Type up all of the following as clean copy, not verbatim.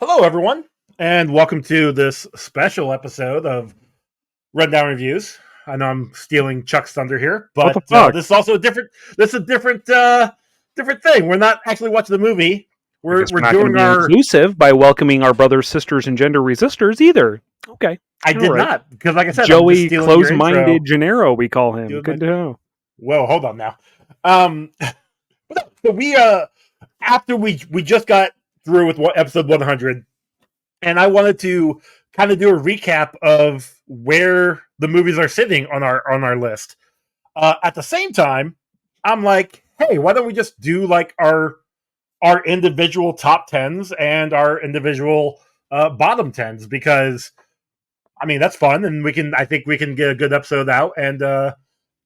Hello, everyone, and welcome to this special episode of Rundown Reviews. I know I'm stealing Chuck's thunder here, What the but fuck? this is also a different. This is a different thing. We're not actually watching the movie. I guess We're we're not going to doing be our. inclusive by welcoming our brothers, sisters, and gender resistors either. Okay. I All did right. not because, like I said, I'm just Joey stealing your intro. Close-Minded Janero, we call him. Stealing Good to know. Whoa, hold on now. So we after we just got through with episode 100, and I wanted to kind of do a recap of where the movies are sitting on our list. At the same time, I'm like, hey, why don't we just do like our individual top tens and our individual bottom tens? Because I mean that's fun, and I think we can get a good episode out and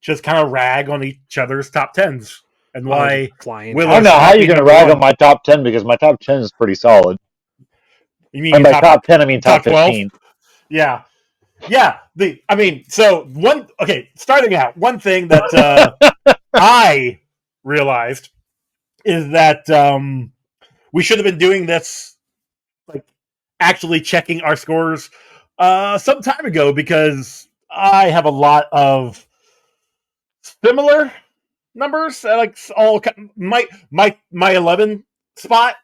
just kind of rag on each other's top tens and why. Flying. Will I don't know how you're be going to number rag one. on my top 10 because my top 10 is pretty solid. You mean And by top top 10, I mean top 12? 15. Yeah. Starting out, one thing that I realized is that we should have been doing this, like actually checking our scores some time ago, because I have a lot of similar numbers. Like all my 11 spot.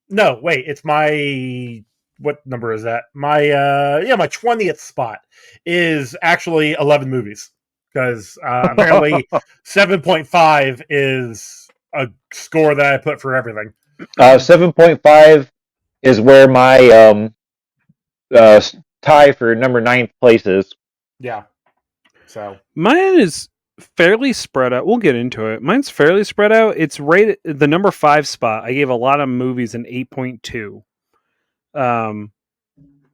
No, wait, it's my, what number is that? My my 20th spot is actually 11 movies, because apparently 7.5 is a score that I put for everything. 7.5 is where my tie for number 9th place is. Yeah. So Mine is fairly spread out. We'll get into it. Mine's fairly spread out. It's right at the number 5 spot. I gave a lot of movies an 8.2.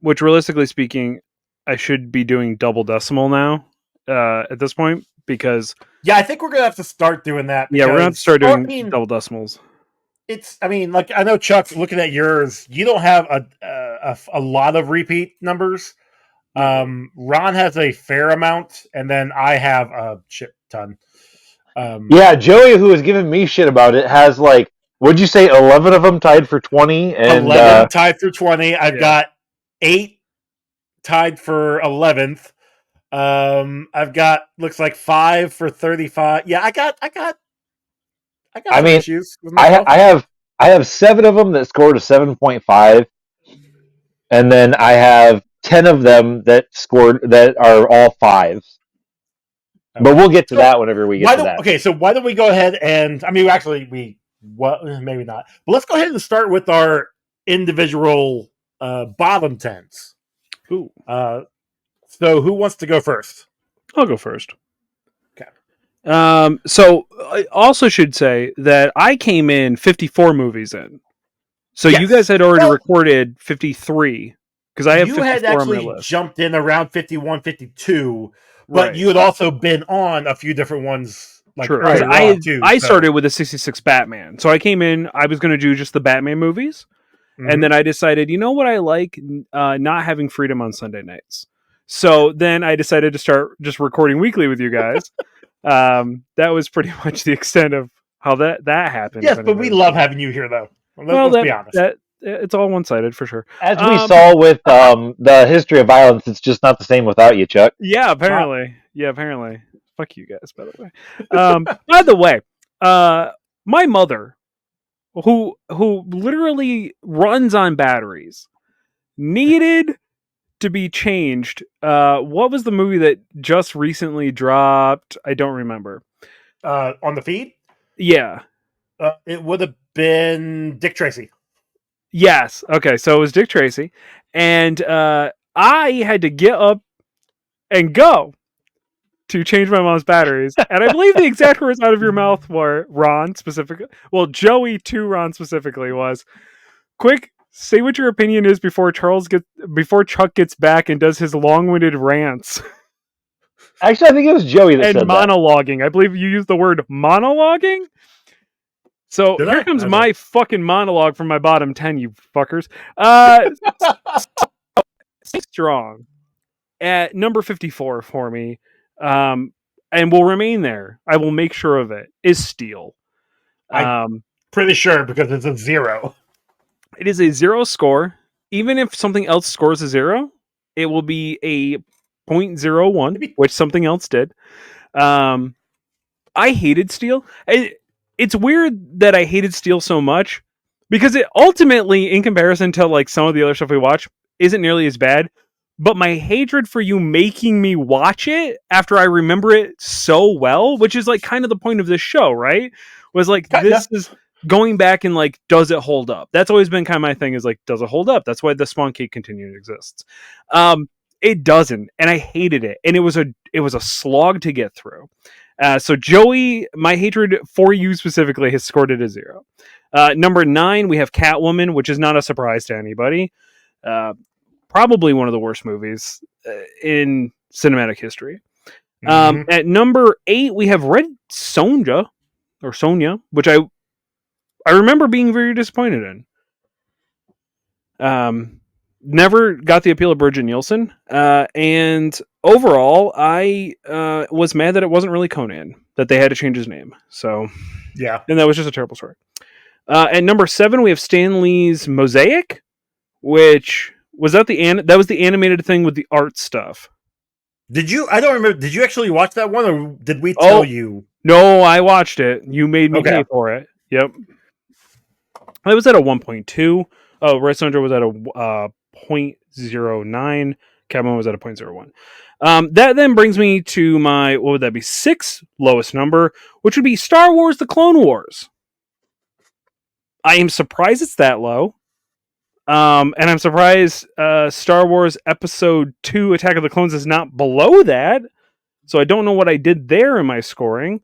Which realistically speaking, I should be doing double decimal now at this point, because yeah, I think we're gonna have to start doing that. we're gonna have to start doing double decimals. Like, I know, Chuck, looking at yours, you don't have a lot of repeat numbers. Ron has a fair amount, and then I have a shit ton. Yeah, Joey, who was giving me shit about it, has like, what'd you say, 11 of them tied for 20? And 11 tied for 20. I've got 8 tied for 11th. I've got, looks like 5 for 35. Yeah, I got I mean, issues with myself. I have 7 of them that scored a 7.5, and then I have 10 of them that are all 5s. Okay. But we'll get to that whenever we get to that. Okay, so why don't we go ahead and, I mean, maybe not, but let's go ahead and start with our individual bottom tens. Ooh. So who wants to go first? I'll go first. Okay. So I also should say that I came in 54 movies in. So yes. You guys had already recorded 53, because I have 54 had actually on my list. Jumped in around 51, 52, but you had also been on a few different ones. Like, true. I started with a 66 Batman. So I came in, I was going to do just the Batman movies. Mm-hmm. And then I decided, you know what I like? Not having freedom on Sunday nights. So then I decided to start just recording weekly with you guys. That was pretty much the extent of how that happened. Yes, but we love having you here, though. Let's be honest. It's all one-sided for sure. As we saw with the history of violence, it's just not the same without you, Chuck. Yeah, apparently. Fuck you guys, by the way. By the way, my mother, who literally runs on batteries, needed to be changed. What was the movie that just recently dropped? I don't remember. On the feed? Yeah. It would have been Dick Tracy. Yes. Okay, so it was Dick Tracy. And I had to get up and go to change my mom's batteries. And I believe the exact words out of your mouth were, Ron specifically, well, Joey to Ron specifically, was, quick, say what your opinion is before Chuck gets back and does his long-winded rants. Actually, I think it was Joey that said monologuing. I believe you used the word monologuing. So here comes my fucking monologue from my bottom 10, you fuckers. Strong at number 54 for me, and will remain there. I will make sure of it. Is Steel. I'm pretty sure, because it's a 0. It is a 0 score. even if something else scores a 0, it will be a 0.01, Maybe- which something else did. I hated Steel. It's weird that I hated Steel so much because it ultimately, in comparison to like some of the other stuff we watch, isn't nearly as bad. But my hatred for you making me watch it after I remember it so well, which is like kind of the point of this show, right? Was like, Kinda. this is going back and like, does it hold up? That's always been kind of my thing, is like, does it hold up? That's why the Spawn Cake continuum exists. It doesn't, and I hated it, and it was a slog to get through. So Joey, my hatred for you specifically has scored it a 0. Number 9, we have Catwoman, which is not a surprise to anybody. Probably one of the worst movies in cinematic history. At number 8, we have Red Sonja, which I remember being very disappointed in. Never got the appeal of Bridget Nielsen, and overall, I was mad that it wasn't really Conan, that they had to change his name. So, Yeah. and that was just a terrible story. At number 7, we have Stan Lee's Mosaic, which was that that was the animated thing with the art stuff. Did you? I don't remember. Did you actually watch that one, or did we tell you? No, I watched it. You made me Okay. pay for it. Yep. I was at a 1.2. Oh, Red Sonja was at a 0.09. Catwoman was at a 0.01. That then brings me to my, what would that be, 6th lowest number, which would be Star Wars: The Clone Wars. I am surprised it's that low. And I'm surprised Star Wars Episode 2 Attack of the Clones is not below that. So I don't know what I did there in my scoring.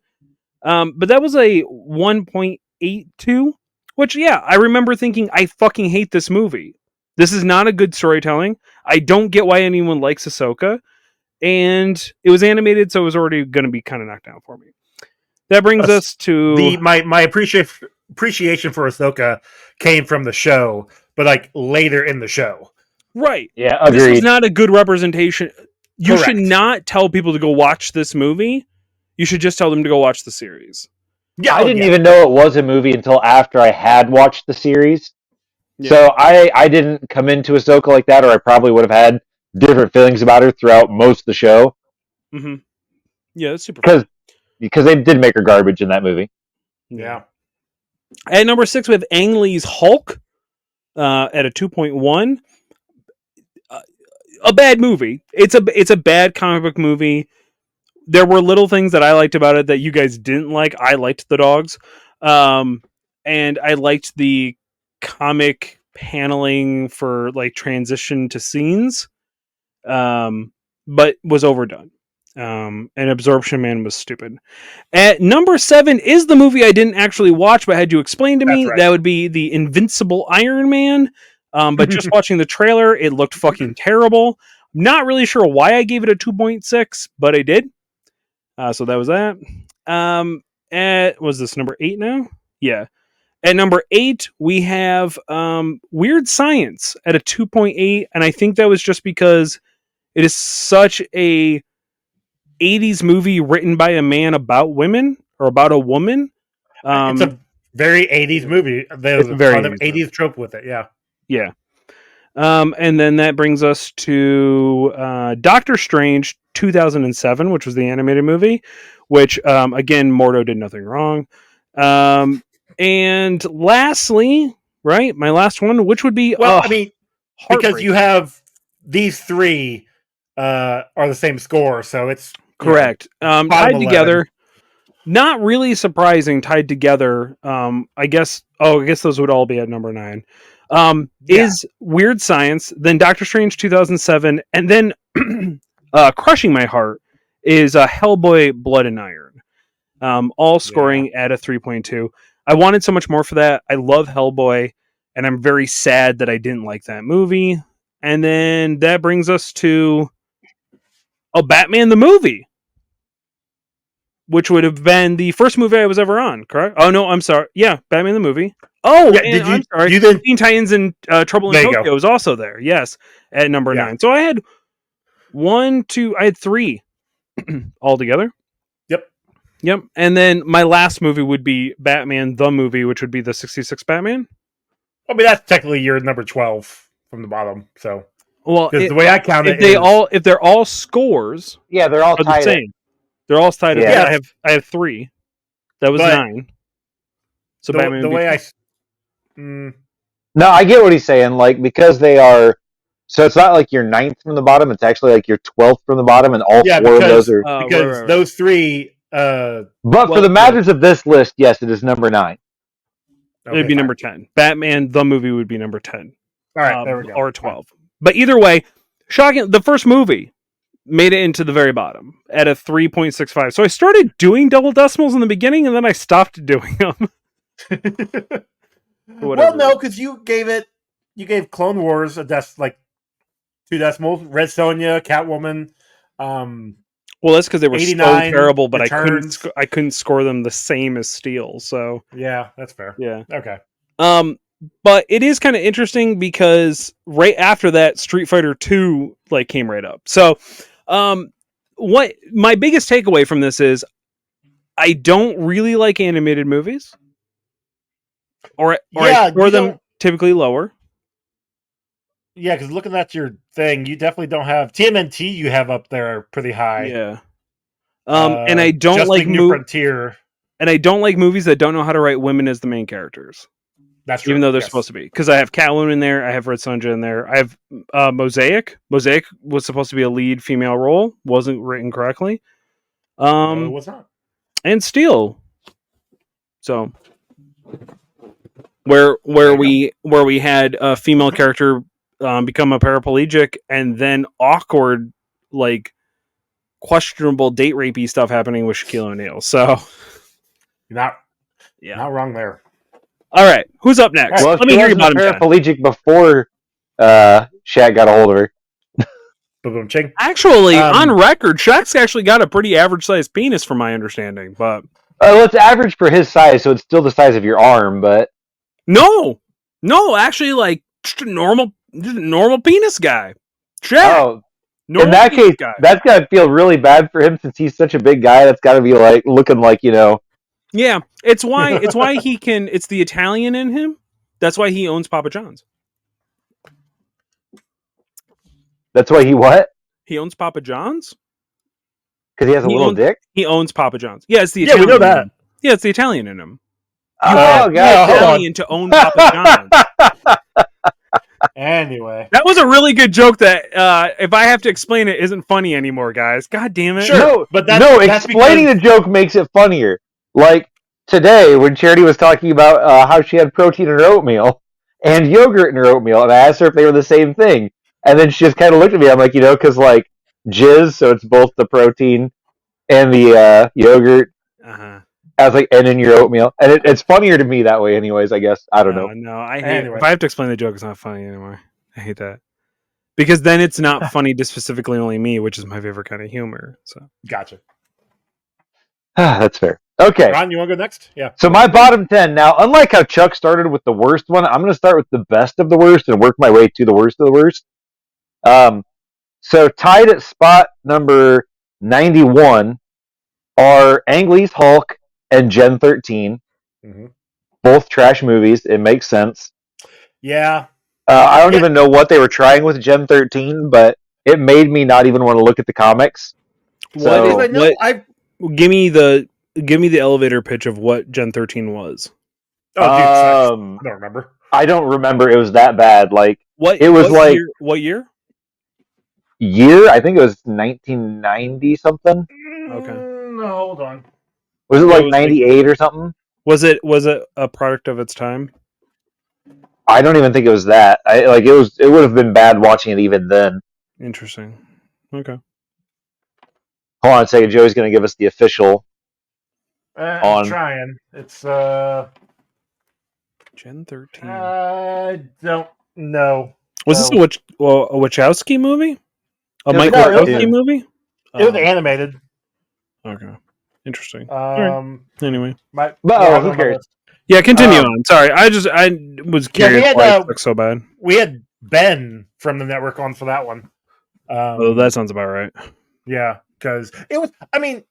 But that was a 1.82, which, yeah, I remember thinking, I fucking hate this movie. This is not a good storytelling. I don't get why anyone likes Ahsoka. And it was animated, so it was already going to be kind of knocked down for me. That brings us to... My appreciation for Ahsoka came from the show, but like later in the show. Right. Yeah, agreed. This is not a good representation. You Correct. should not tell people to go watch this movie. You should just tell them to go watch the series. Yeah, I didn't even know it was a movie until after I had watched the series. Yeah. So I didn't come into Ahsoka like that, or I probably would have had different feelings about her throughout most of the show. Mm-hmm. Yeah, that's super fun. Because they did make her garbage in that movie. Yeah. At number 6, we have Ang Lee's Hulk at a 2.1. A bad movie. It's a bad comic book movie. There were little things that I liked about it that you guys didn't like. I liked the dogs. And I liked the comic paneling for like transition to scenes. But was overdone. And Absorption Man was stupid. At number 7 is the movie I didn't actually watch, but had you explain to me. That's right. That would be the Invincible Iron Man. But just watching the trailer, it looked fucking terrible. Not really sure why I gave it a 2.6, but I did. So that was that. Was this number 8 now? Yeah. At number 8, we have Weird Science at a 2.8, and I think that was just because it is such a 80s movie written by a man about women, or about a woman. It's a very 80s movie. There's a very ton of 80s 80s trope with it, yeah. Yeah. And then that brings us to Doctor Strange 2007, which was the animated movie, which, again, Mordo did nothing wrong. And lastly, right, my last one, which would be... Well, I mean, because you have these three are the same score, so it's... Correct. Bottom Tied 11. together. Not really surprising, tied together. I guess those would all be at number 9. Is Weird Science, then Doctor Strange 2007, and then crushing my heart is Hellboy Blood and Iron. All scoring at a 3.2. I wanted so much more for that. I love Hellboy, and I'm very sad that I didn't like that movie. And then that brings us to Batman the movie, which would have been the first movie I was ever on, correct? Oh, no, I'm sorry. Yeah, Batman the movie. Oh, yeah, I'm sorry. Teen Titans and Trouble in Tokyo was also there, yes, at number 9. So I had I had 3 altogether. Yep. And then my last movie would be Batman the movie, which would be the 66 Batman. I mean, that's technically your number 12. from the bottom. So, Well, because the way I count it, if they're all scores, Yeah, they're all are the tied. same. They're all tied. Yeah. Yeah. I have 3. That was But 9. So the Batman would be way 2. No, I get what he's saying. Like, because they are, so it's not like you're 9th from the bottom. It's actually like you're 12th from the bottom, and all 4 of those are. because right. those 3. But for the matters of this list, yes, it is number 9. It would be number 10. Batman the movie would be number 10. All right, there we go. Or 12. But either way, shocking. The first movie made it into the very bottom at a 3.65. So I started doing double decimals in the beginning, and then I stopped doing them. Well, no, because you gave Clone Wars a 2 decimals. Red Sonja, Catwoman. Well, that's because they were so 89 terrible, but Returns. I couldn't score them the same as Steel. So Yeah, that's fair. yeah. Okay. But it is kind of interesting because right after that, Street Fighter 2 came right up. So, what my biggest takeaway from this is, I don't really like animated movies, or I score them typically lower. Yeah, because looking at your thing, you definitely don't have TMNT. You have up there pretty high. Yeah. And I don't like New Frontier. And I don't like movies that don't know how to write women as the main characters. That's true. Even though they're supposed to be. Because I have Catwoman in there, I have Red Sonja in there, I have Mosaic. Mosaic was supposed to be a lead female role, wasn't written correctly. No, it was not. And Steel. So where we had a female character become a paraplegic, and then awkward, questionable date rapey stuff happening with Shaquille O'Neal. So You're not wrong there. All right, who's up next? Well, let me hear your bottom 10. Paraplegic before Shaq got a hold of her. Boom, ching. Actually, on record, Shaq's actually got a pretty average sized penis, from my understanding. But it's average for his size, so it's still the size of your arm. But no, actually, just a normal penis guy. Shaq. In that case, that's gotta feel really bad for him since he's such a big guy. That's gotta be looking like. Yeah, it's why he can. It's the Italian in him. That's why he owns Papa John's. That's why he what? He owns Papa John's because he has a little dick. He owns Papa John's. Yeah, it's the Italian. Yeah, we know that. Yeah, it's the Italian in him. Oh, God! Italian to own Papa John's. Anyway, that was a really good joke. That if I have to explain it, isn't funny anymore, guys. God damn it! Sure, but explaining the joke makes it funnier. Like today, when Charity was talking about how she had protein in her oatmeal and yogurt in her oatmeal, and I asked her if they were the same thing, and then she just kind of looked at me. I'm like, because jizz, so it's both the protein and the yogurt. Uh-huh. I was like, and in your oatmeal, and it's funnier to me that way. Anyways, I guess I don't know. No, I hate it. If I have to explain the joke, it's not funny anymore. I hate that because then it's not funny to specifically only me, which is my favorite kind of humor. So gotcha. That's fair. Okay, Ron, you want to go next? Yeah. So my bottom 10 now. Unlike how Chuck started with the worst one, I'm going to start with the best of the worst and work my way to the worst of the worst. So tied at spot number 91 are Ang Lee's Hulk and Gen 13. Mm-hmm. Both trash movies. It makes sense. Yeah. I don't even know what they were trying with Gen 13, but it made me not even want to look at the comics. Give me the elevator pitch of what Gen 13 was. Oh, I don't remember. I don't remember. It was that bad. What year? Year? I think it was 1990 something. Okay. No, hold on. Was it 98 or something? Was it a product of its time? I don't even think it was that. It would have been bad watching it even then. Interesting. Okay. Hold on a second. Joey's going to give us the official. I'm trying. It's Gen 13. I don't know. Was this a Wachowski movie? A Mike Wachowski movie? It was animated. Okay. Interesting. Anyway, who cares? Yeah, continue on. Sorry, I was curious why it looked so bad. We had Ben from the network on for that one. That sounds about right. Yeah, because it was. I mean,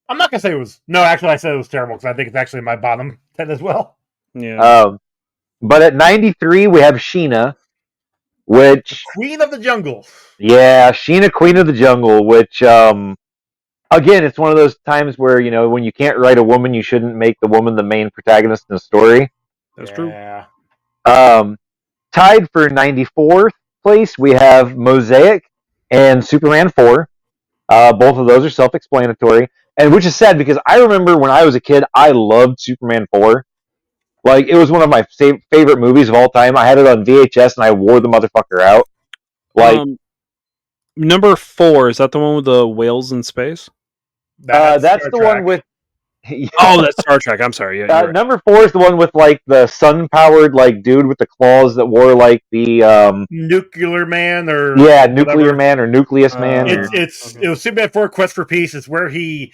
I'm not gonna say it was. No, actually, I said it was terrible because I think it's actually my bottom 10 as well. Yeah. But at 93 we have Sheena, which Queen of the Jungle. yeah, Sheena, Queen of the Jungle, which again, it's one of those times where when you can't write a woman, you shouldn't make the woman the main protagonist in a story. That's true. Um, tied for 94th place, we have Mosaic and Superman 4. Both of those are self-explanatory, and which is sad because I remember when I was a kid, I loved Superman 4. Like, it was one of my favorite movies of all time. I had it on VHS, and I wore the motherfucker out. Like, number 4, is that the one with the whales in space? that's the one with. Oh, that's Star Trek. I'm sorry. Yeah, right. Number 4 is the one with like the sun-powered like dude with the claws that wore like the Nuclear Man or Nuclear whatever. Man or Nucleus Man. It was Superman 4 Quest for Peace. It's where he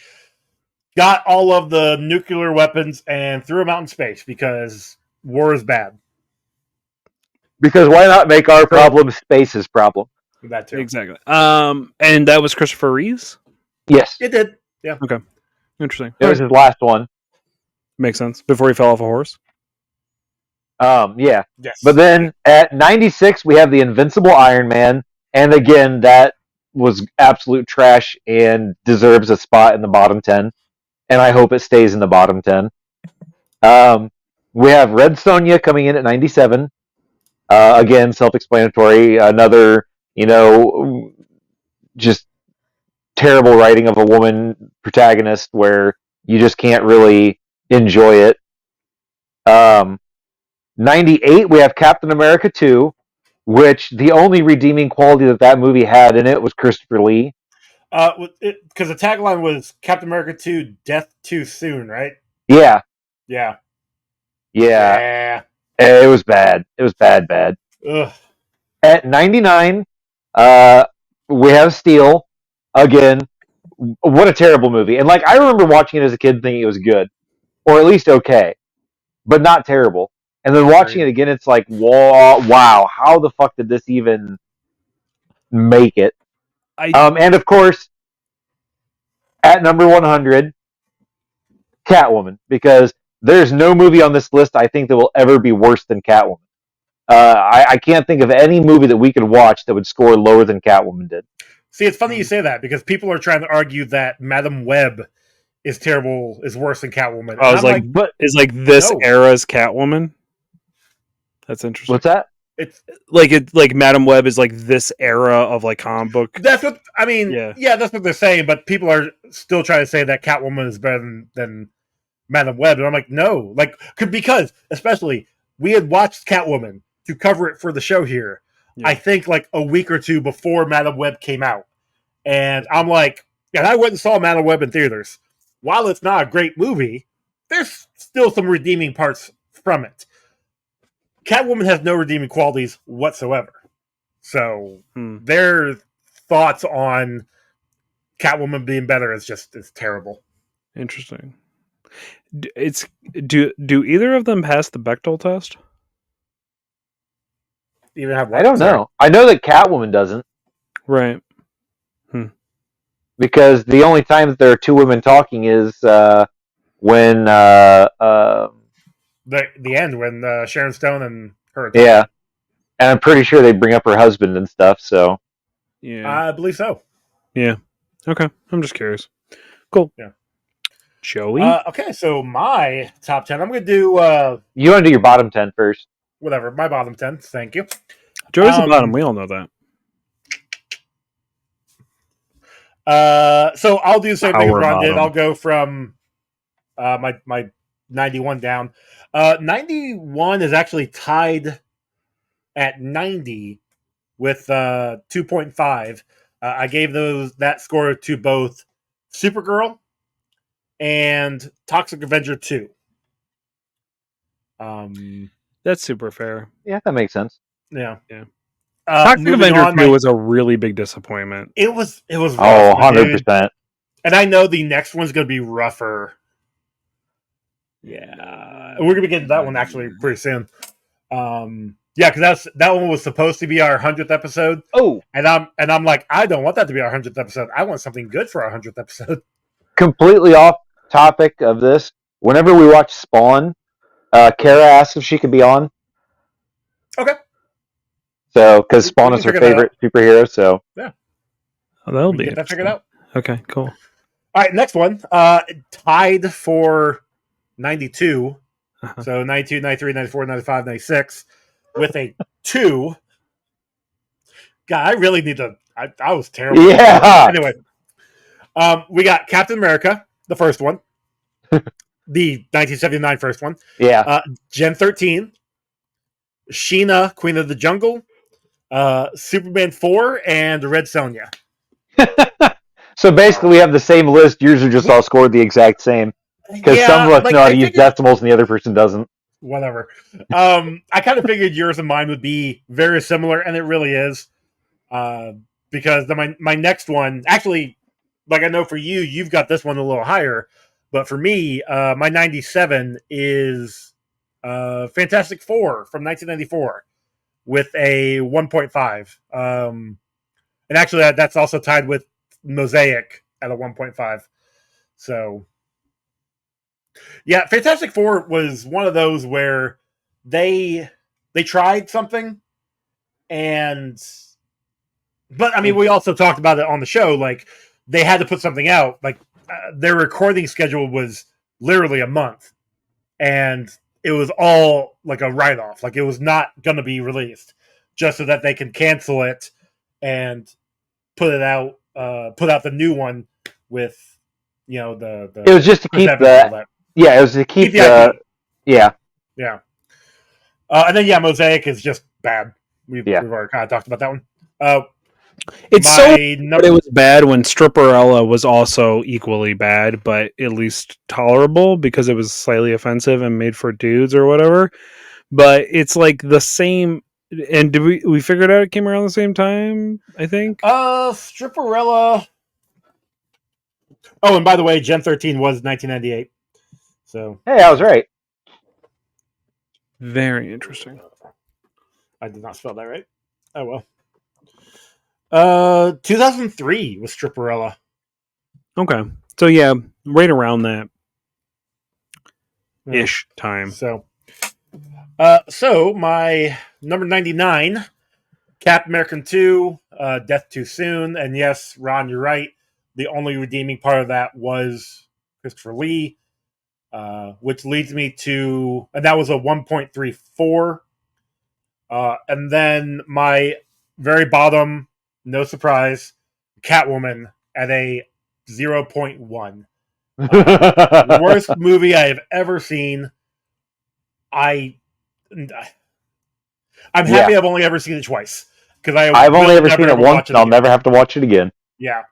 got all of the nuclear weapons and threw them out in space because war is bad. Because why not make our problem space's problem? That too. Exactly. And that was Christopher Reeves? Yes. It did. Yeah. Okay. Interesting. It was his last one. Makes sense. Before he fell off a horse? Yeah. Yes. But then at 96, we have the Invincible Iron Man. And again, that was absolute trash and deserves a spot in the bottom 10. And I hope it stays in the bottom 10. We have Red Sonja coming in at 97. Again, self-explanatory. Another, just terrible writing of a woman protagonist where you just can't really enjoy it. 98, we have Captain America 2, which the only redeeming quality that movie had in it was Christopher Lee. Because the tagline was Captain America 2, Death Too Soon, right? Yeah. Yeah. Yeah. It was bad. It was bad. Ugh. At 99, we have Steel. Again, what a terrible movie. And like, I remember watching it as a kid thinking it was good. Or at least okay. But not terrible. And then watching it again, it's like, wow, how the fuck did this even make it? And of course, at number 100, Catwoman. Because there's no movie on this list I think that will ever be worse than Catwoman. I can't think of any movie that we could watch that would score lower than Catwoman did. See, it's funny you say that because people are trying to argue that Madam Web is terrible, is worse than Catwoman. I was like, but is like this era's Catwoman? That's interesting. What's that? It's like Madam Web is like this era of like comic book. That's what I mean. Yeah, that's what they're saying. But people are still trying to say that Catwoman is better than Madam Web, and I'm like, no, because especially we had watched Catwoman to cover it for the show here. Yeah. I think like a week or two before Madam Web came out, and I'm like, and I went and saw Madam Web in theaters. While it's not a great movie, there's still some redeeming parts from it. Catwoman has no redeeming qualities whatsoever. So their thoughts on Catwoman being better is terrible. Interesting. Do either of them pass the Bechdel test? Even have I don't know. I know that Catwoman doesn't. Right. Because the only time that there are two women talking is when the end when Sharon Stone and her. Yeah, and I'm pretty sure they bring up her husband and stuff. So yeah, I believe so. Yeah. Okay. I'm just curious. Cool. Yeah. Joey. Okay, so my top 10. I'm going to do. You want to do your bottom 10 first? Whatever. My bottom 10. Thank you. Joey's the bottom. We all know that. So I'll do the same thing as Ron did. I'll go from my 91 down. 91 is actually tied at 90 with 2.5. I gave that score to both Supergirl and Toxic Avenger 2. That's super fair. Yeah, that makes sense. Yeah. Toxic Avenger 2 was a really big disappointment. It was rough, 100%. And I know the next one's going to be rougher. Yeah. We're going to be getting to that one actually pretty soon. Yeah, because that one was supposed to be our 100th episode. Oh. And I'm like, I don't want that to be our 100th episode. I want something good for our 100th episode. Completely off topic of this. Whenever we watch Spawn, Kara asks if she could be on. Okay. So, because We Spawn can is her figure that favorite superhero, so Oh, that'll We be can get that figured interesting. out. Okay, cool. All right, next one. Tied for 92. Uh-huh. So 92, 93, 94, 95, 96 with a 2. God, I really need to. I was terrible. yeah. Anyway, we got Captain America, the first one, the 1979 first one. Yeah. Gen 13, Sheena, Queen of the Jungle, Superman 4, and Red Sonja. So basically, we have the same list. Yours are just all scored the exact same. Because some of Yeah, us like know how I to use figured. decimals and the other person doesn't. Whatever. I kind of figured yours and mine would be very similar, and it really is. Because my next one, actually, like I know for you, you've got this one a little higher, but for me, my 97 is Fantastic Four from 1994 with a 1.5. And actually, that's also tied with Mosaic at a 1.5. So, yeah, Fantastic Four was one of those where they tried something, and but I mean, we also talked about it on the show. Like they had to put something out. Like their recording schedule was literally a month, and it was all like a write off. Like it was not going to be released, just so that they can cancel it and put it out. Put out the new one with the It was just to Chris keep Evans and all the. that. Yeah, it was to keep Keep the the. IP. Yeah. Yeah. And then Mosaic is just bad. We've already kind of talked about that one. It's so number. it was bad when Stripperella was also equally bad, but at least tolerable because it was slightly offensive and made for dudes or whatever. But it's like the same. And did we figured out it came around the same time? I think. Stripperella. Oh, and by the way, Gen 13 was 1998. So Hey, I was right. Very interesting. I did not spell that right. Oh well. 2003 was Stripperella. Okay, so yeah, right around that ish time. So my number 99, Captain America 2, Death Too Soon, and yes, Ron, you're right. The only redeeming part of that was Christopher Lee, which leads me to, and that was a 1.34. And then my very bottom, no surprise, Catwoman at a 0.1. Worst movie I have ever seen. I'm happy I've only ever seen it twice because I've only ever seen it once, and I'll never have to watch it again. Yeah.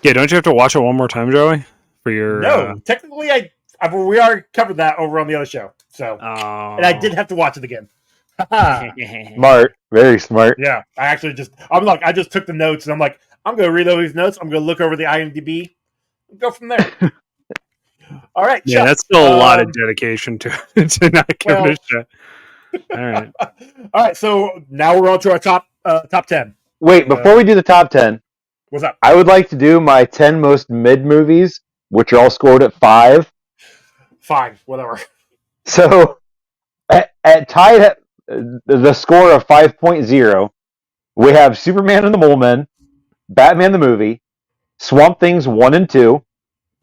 Yeah, don't you have to watch it one more time, Joey? For your no, technically, we already covered that over on the other show. So, and I did have to watch it again. Smart, very smart. Yeah, I just took the notes, and I'm like, I'm going to read over these notes. I'm going to look over the IMDb, and go from there. All right, yeah, Chuck, that's still a lot of dedication to not give it a shot. All right, all right. So now we're on to our top 10. Wait, before we do the top 10, what's up? I would like to do my 10 most mid movies, which are all scored at 5. Fine, whatever. So at tied at the score of 5.0, we have Superman and the Mole Men, Batman the movie, Swamp Things 1 and 2.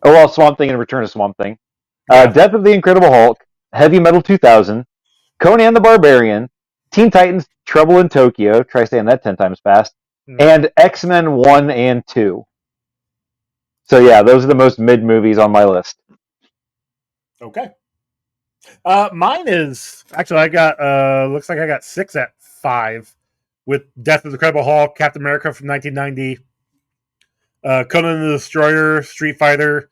Oh, well, Swamp Thing and Return of Swamp Thing. Death of the Incredible Hulk, Heavy Metal 2000, Conan the Barbarian, Teen Titans Trouble in Tokyo, try saying that 10 times fast, and X-Men 1 and 2. So yeah, those are the most mid movies on my list. Okay. Mine is actually I got looks like I got 6 at 5 with Death of the Incredible Hulk, Captain America from 1990, Conan the Destroyer, Street Fighter,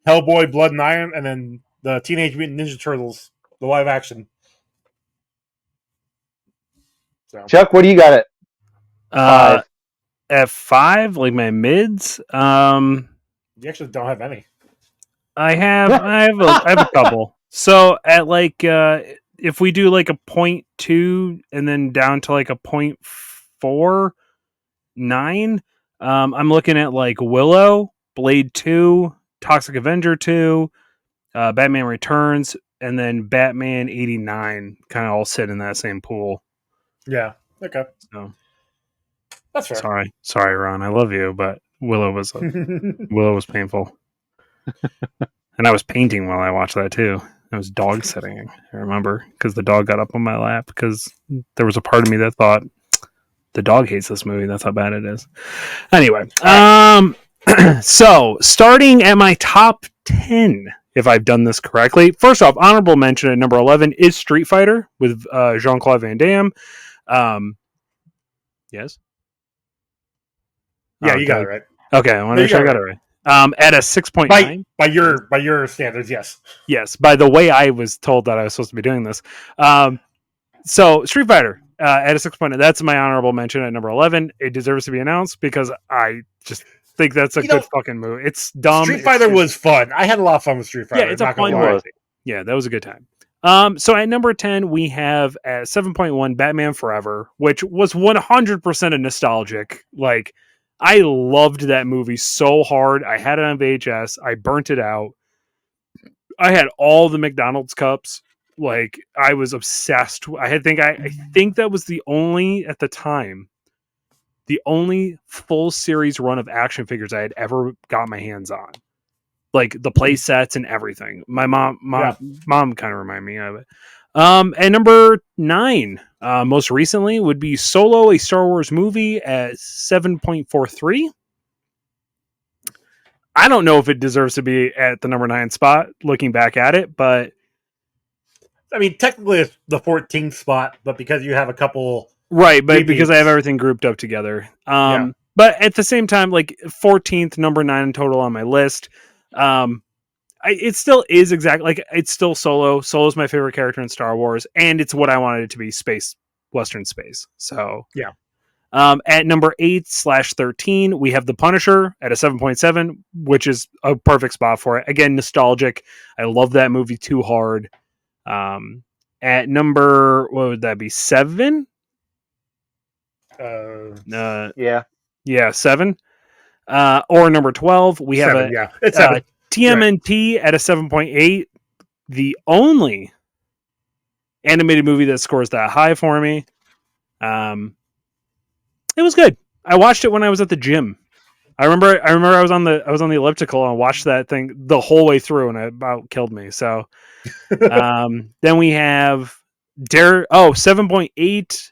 Hellboy, Blood and Iron, and then the Teenage Mutant Ninja Turtles, the live action. So. Chuck, what do you got at 5? At 5, like my mids. You actually don't have any. I have a couple. So at like if we do like a 0.2 and then down to like a 0.49, I'm looking at like Willow, Blade 2, Toxic Avenger 2, Batman Returns, and then Batman 89 kind of all sit in that same pool. Yeah. Okay. So That's fair. sorry, Ron. I love you, but Willow was painful, and I was painting while I watched that too. I was dog sitting. I remember because the dog got up on my lap because there was a part of me that thought the dog hates this movie. That's how bad it is. Anyway, so starting at my top 10, if I've done this correctly. First off, honorable mention at number 11 is Street Fighter with Jean-Claude Van Damme. Yes. Yeah, you got it right. Okay, I want to make sure I got it right. At a 6.9. By your standards, yes. Yes, by the way I was told that I was supposed to be doing this. So Street Fighter at a 6.9. That's my honorable mention at number 11. It deserves to be announced because I just think that's a good fucking movie. It's dumb. Street Fighter was fun. I had a lot of fun with Street Fighter. Yeah, it's a fun movie. Yeah, that was a good time. So at number 10, we have at 7.1 Batman Forever, which was 100% a nostalgic. Like, I loved that movie so hard. I had it on VHS. I burnt it out. I had all the McDonald's cups. Like, I was obsessed. I think that was the only, at the time, the only full series run of action figures I had ever got my hands on. Like the play sets and everything. My mom kind of reminded me of it. And number 9, most recently, would be Solo, a Star Wars movie at 7.43. I don't know if it deserves to be at the number 9 spot, looking back at it, but I mean, technically it's the 14th spot, but because you have a couple... Right, but because I have everything grouped up together. But at the same time, like 14th, number 9 total on my list. It still is exactly like it's still Solo. Solo's my favorite character in Star Wars, and it's what I wanted it to be: Western space. So yeah. At number 8/13, we have The Punisher at a 7.7, which is a perfect spot for it. Again, nostalgic. I love that movie too hard. At number, what would that be? 7? Yeah, 7. Or number 12, we have 7, it's 7. TMNT at a 7.8, the only animated movie that scores that high for me. It was good. I watched it when I was at the gym. I remember I was on the elliptical and I watched that thing the whole way through and it about killed me. So then we have 7.8.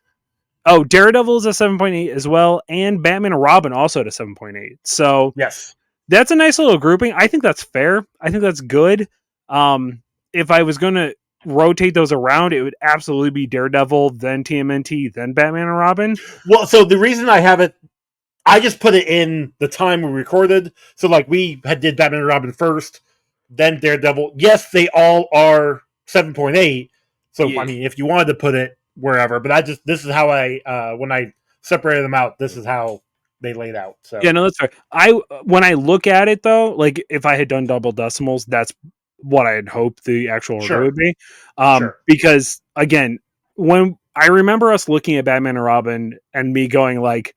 Oh, Daredevil is a 7.8 as well, and Batman and Robin also at a 7.8. So yes. That's a nice little grouping. I think that's fair. I think that's good. If I was going to rotate those around, it would absolutely be Daredevil, then TMNT, then Batman and Robin. Well, so the reason I have it, I just put it in the time we recorded. So like we did Batman and Robin first, then Daredevil. Yes, they all are 7.8. So yeah. I mean, if you wanted to put it wherever, but this is how when I separated them out, this is how they laid out. So yeah, no, that's fair. When I look at it though, like if I had done double decimals, that's what I had hoped the actual order would be. Because again, when I remember us looking at Batman and Robin and me going like,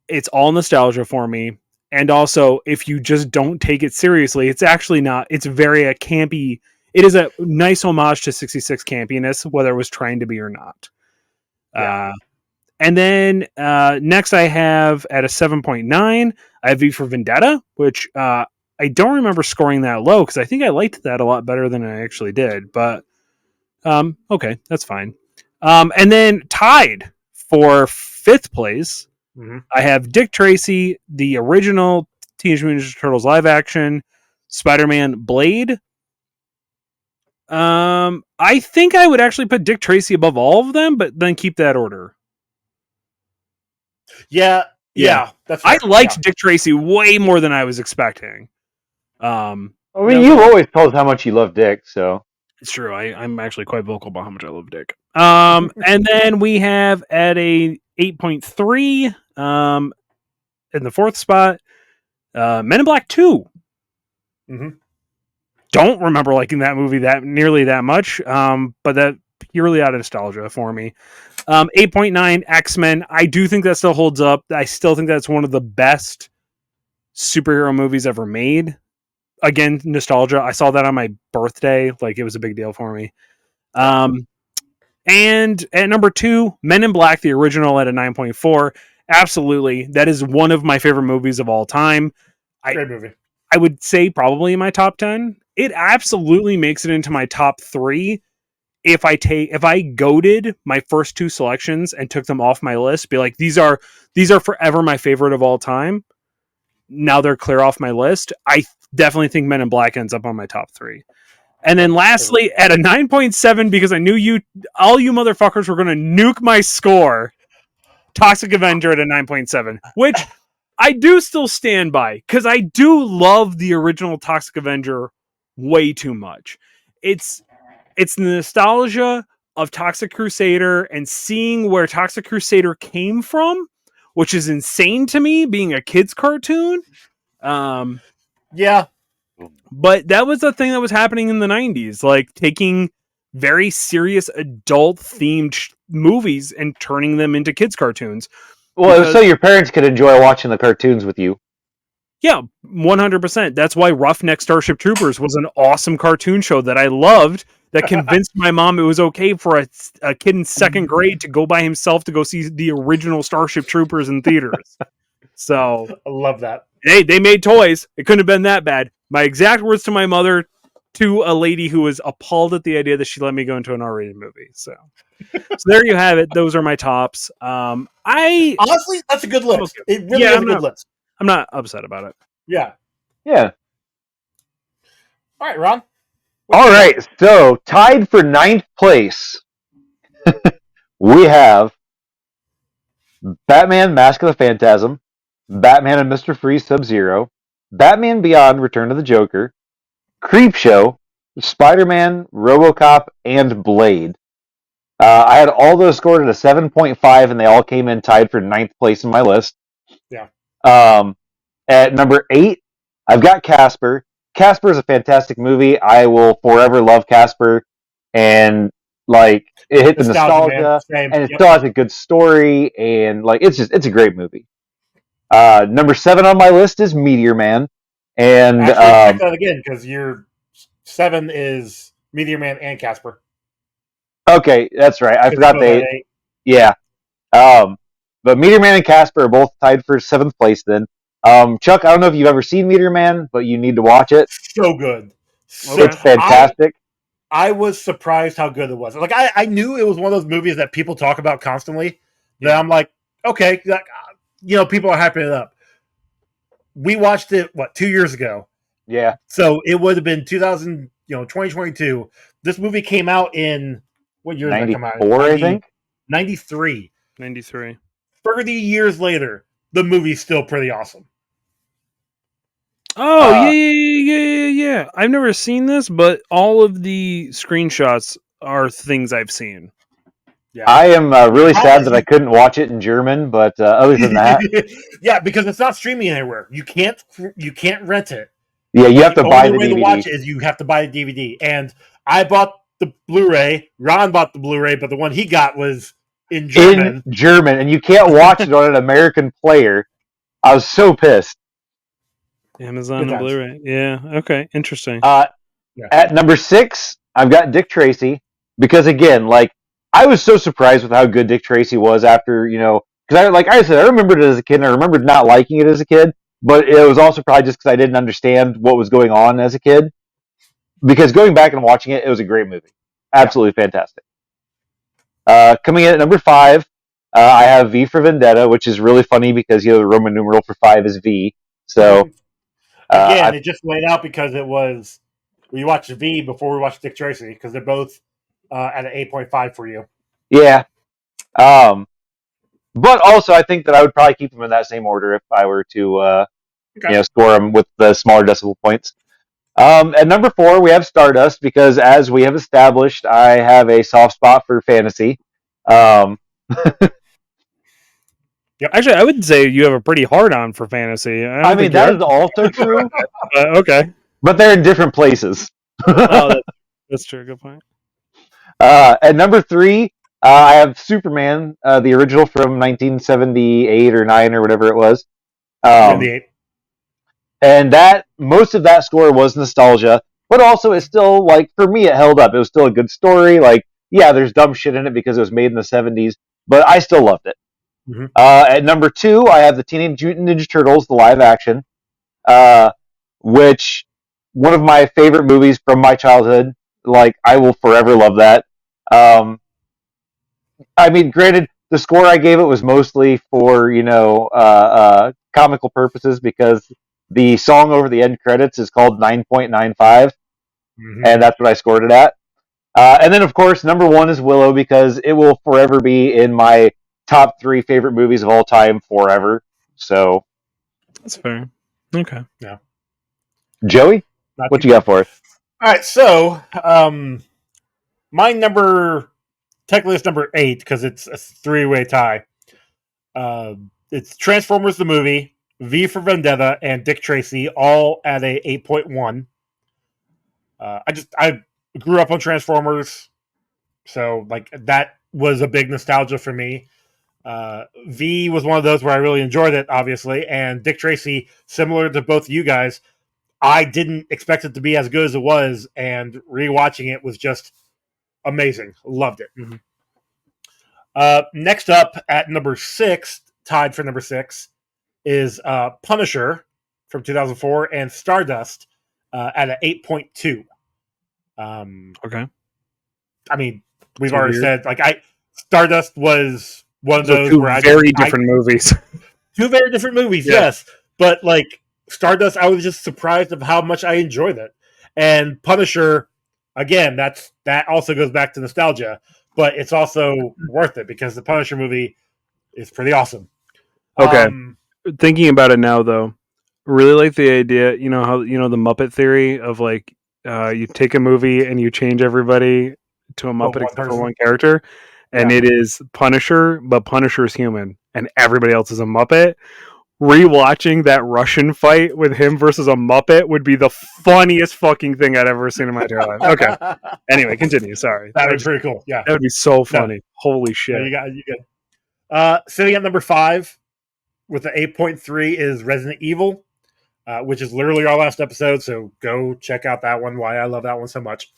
it's all nostalgia for me. And also, if you just don't take it seriously, it's actually not. It's very campy. It is a nice homage to 66 campiness, whether it was trying to be or not. Yeah. And then next I have at a 7.9, I have V for Vendetta, which I don't remember scoring that low because I think I liked that a lot better than I actually did. But okay, that's fine. And then tied for 5th place, I have Dick Tracy, the original Teenage Mutant Ninja Turtles live action, Spider-Man Blade. I think I would actually put Dick Tracy above all of them, but then keep that order. Yeah. That's right. I liked Dick Tracy way more than I was expecting. I mean, you've always told us how much you love Dick, so it's true. I'm actually quite vocal about how much I love Dick. And then we have at a 8.3, in the 4th spot, Men in Black 2. Mm-hmm. Don't remember liking that movie nearly that much, but that purely out of nostalgia for me. 8.9 X-Men. I do think that still holds up. I still think that's one of the best superhero movies ever made. Again, nostalgia. I saw that on my birthday. Like, it was a big deal for me. And at number 2, Men in Black, the original, at a 9.4. Absolutely. That is one of my favorite movies of all time. Great movie. I would say probably in my top 10. It absolutely makes it into my top 3 if I goaded my first 2 selections and took them off my list, be like, these are forever my favorite of all time. Now they're clear off my list. I definitely think Men in Black ends up on my top 3. And then lastly, at a 9.7, because I knew all you motherfuckers were going to nuke my score, Toxic Avenger at a 9.7, which I do still stand by, because I do love the original Toxic Avenger way too much. It's the nostalgia of Toxic Crusader and seeing where Toxic Crusader came from, which is insane to me, being a kid's cartoon. Yeah. But that was the thing that was happening in the 90s, like taking very serious adult-themed movies and turning them into kids' cartoons. Well, so your parents could enjoy watching the cartoons with you. Yeah, 100%. That's why Roughneck Starship Troopers was an awesome cartoon show that I loved, that convinced my mom it was okay for a kid in 2nd grade to go by himself to go see the original Starship Troopers in theaters. So I love that. They made toys. It couldn't have been that bad. My exact words to my mother, to a lady who was appalled at the idea that she let me go into an R-rated movie. So there you have it. Those are my tops. Honestly, that's a good list. It really is a good list. I'm not upset about it. Yeah. Yeah. All right, Ron. All right. So tied for 9th place, we have Batman: Mask of the Phantasm, Batman and Mr. Freeze Sub-Zero, Batman Beyond: Return of the Joker, Creepshow, Spider-Man, RoboCop, and Blade. I had all those scored at a 7.5, and they all came in tied for 9th place in my list. Yeah. At number 8, I've got Casper. Casper is a fantastic movie. I will forever love Casper, and like it hit the nostalgia, and it still has a good story, and like it's a great movie. Number 7 on my list is Meteor Man, and check that again, because your 7 is Meteor Man and Casper. Okay, that's right. I forgot the 8. Yeah. But Meteor Man and Casper are both tied for 7th place then. Chuck, I don't know if you've ever seen Meteor Man, but you need to watch it. So good. It's fantastic. I was surprised how good it was. Like I knew it was one of those movies that people talk about constantly. That I'm like, okay, people are hyping it up. We watched it 2 years ago. Yeah. So it would have been 2022. This movie came out in what year did it come out? 94, I think. 93. 93. 30 years later, the movie's still pretty awesome. Oh, yeah. I've never seen this, but all of the screenshots are things I've seen. Yeah. I am really sad that I couldn't watch it in German, but other than that, yeah, because it's not streaming anywhere. You can't rent it. Yeah, you have to buy the DVD. The way to watch it is you have to buy the DVD. And I bought the Blu-ray. Ron bought the Blu-ray, but the one he got was in German. And you can't watch it on an American player. I was so pissed. Amazon and Blu-ray. Yeah. Okay. Interesting. At number 6, I've got Dick Tracy, because again, like I was so surprised with how good Dick Tracy was after, because I said, I remembered it as a kid, and I remembered not liking it as a kid, but it was also probably just because I didn't understand what was going on as a kid. Because going back and watching it, it was a great movie. Absolutely fantastic. Coming in at number 5, I have V for Vendetta, which is really funny because the Roman numeral for 5 is V. So again, it just laid out because it was we watched V before we watched Dick Tracy, because they're both at an 8.5 for you. Yeah. But also, I think that I would probably keep them in that same order if I were to score them with the smaller decimal points. At number 4, we have Stardust, because as we have established, I have a soft spot for fantasy. Yep. Actually, I would say you have a pretty hard-on for fantasy. I mean, that is also true. Okay. But they're in different places. That's true. Good point. At number 3, I have Superman, the original from 1978 or 9 or whatever it was. 78. And most of that score was nostalgia, but also it's still, like, for me, it held up. It was still a good story. Like, yeah, there's dumb shit in it because it was made in the 70s, but I still loved it. Mhm. At number 2, I have the Teenage Mutant Ninja Turtles, the live action, which one of my favorite movies from my childhood. Like, I will forever love that. I mean, granted, the score I gave it was mostly for comical purposes because the song over the end credits is called 9.95, and that's what I scored it at. And then, of course, number 1 is Willow because it will forever be in my top 3 favorite movies of all time forever. So That's fair. Okay. Yeah. Joey, Not what too you bad. got for us? All right, so my number technically it's number 8 because it's a 3-way tie. It's Transformers the movie, V for Vendetta, and Dick Tracy, all at a 8.1. I grew up on Transformers, so like that was a big nostalgia for me. V was one of those where I really enjoyed it, obviously, and Dick Tracy, similar to both of you guys, I didn't expect it to be as good as it was, and rewatching it was just amazing. Loved it. Mhm. Next up at number 6, tied for number 6, is Punisher from 2004 and Stardust at an 8.2. Okay. I mean, we've So already weird. said Stardust was one of So those two where very different movies. two very different movies, Yeah. yes, but like Stardust, I was just surprised of how much I enjoyed it, and Punisher, again, that also goes back to nostalgia, but it's also worth it because the Punisher movie is pretty awesome. Okay. Thinking about it now, though, really like the idea. You know how the Muppet theory of like you take a movie and you change everybody to a Muppet one except for person. one character, and Yeah. it is Punisher, but Punisher's human, and everybody else is a Muppet. Rewatching that Russian fight with him versus a Muppet would be the funniest fucking thing I'd ever seen in my entire life. Okay. Anyway, continue. Sorry. That'd be pretty cool. Yeah. That would be so No, funny. Holy no, shit. you good. Sitting at number 5 with the 8.3 is Resident Evil, which is literally our last episode. So go check out that one. Why I love that one so much.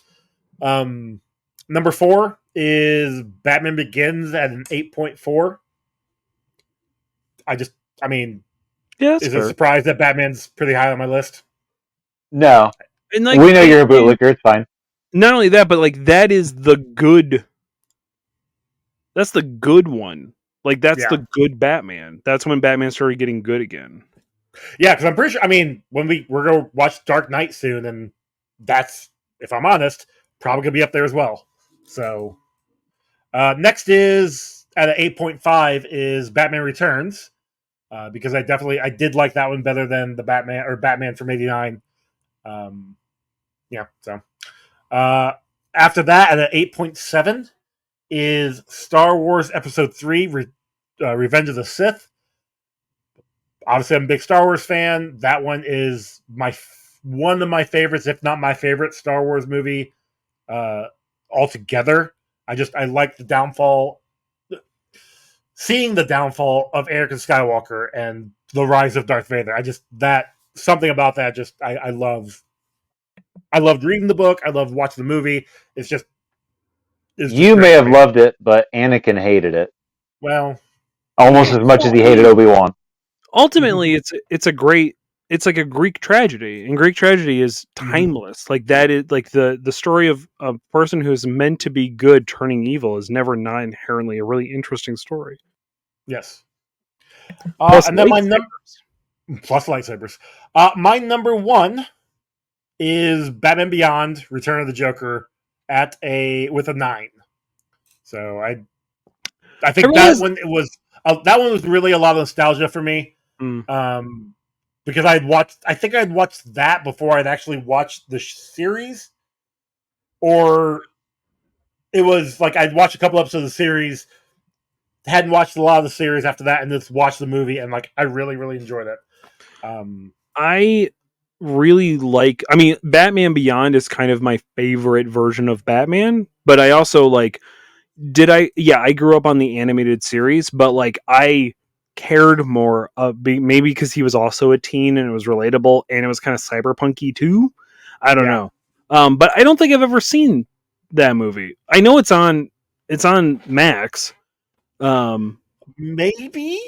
Number 4 is Batman Begins at an 8.4. I mean, Yeah, is it a surprise that Batman's pretty high on my list? No, and like, we know you're a bootlicker. It's fine. Not only that, but like that is the good. That's the good one. Like that's the good Batman. That's when Batman started getting good again. Yeah, because I'm pretty sure. I mean, when we're gonna watch Dark Knight soon, and that's, if I'm honest, probably gonna be up there as well. So next is at an 8.5 is Batman Returns, because I did like that one better than the Batman from '89. Yeah, so after that at an 8.7 is Star Wars Episode 3, Revenge of the Sith. Obviously, I'm a big Star Wars fan. That one is one of my favorites, if not my favorite Star Wars movie altogether. I like the downfall, seeing the downfall of Anakin Skywalker and the rise of Darth Vader. Something about that. I love. I loved reading the book. I loved watching the movie. You may have loved it, but Anakin hated it. Well, almost as much as he hated Obi-Wan. Ultimately, it's like a Greek tragedy, and Greek tragedy is timeless. Like that is like the story of a person who is meant to be good turning evil is never not inherently a really interesting story. Yes. And then plus lightsabers. My number 1 is Batman Beyond: Return of the Joker with a 9. So I think that one was really a lot of nostalgia for me. Because I'd watched that before I'd actually watched the series, or it was like I'd watched a couple episodes of the series, hadn't watched a lot of the series after that, and just watched the movie, and like I really, really enjoyed it. I really like. I mean, Batman Beyond is kind of my favorite version of Batman, but I also like. I grew up on the animated series, but like I cared more maybe because he was also a teen and it was relatable and it was kind of cyberpunky too. I don't know. But I don't think I've ever seen that movie. I know it's on Max. Maybe.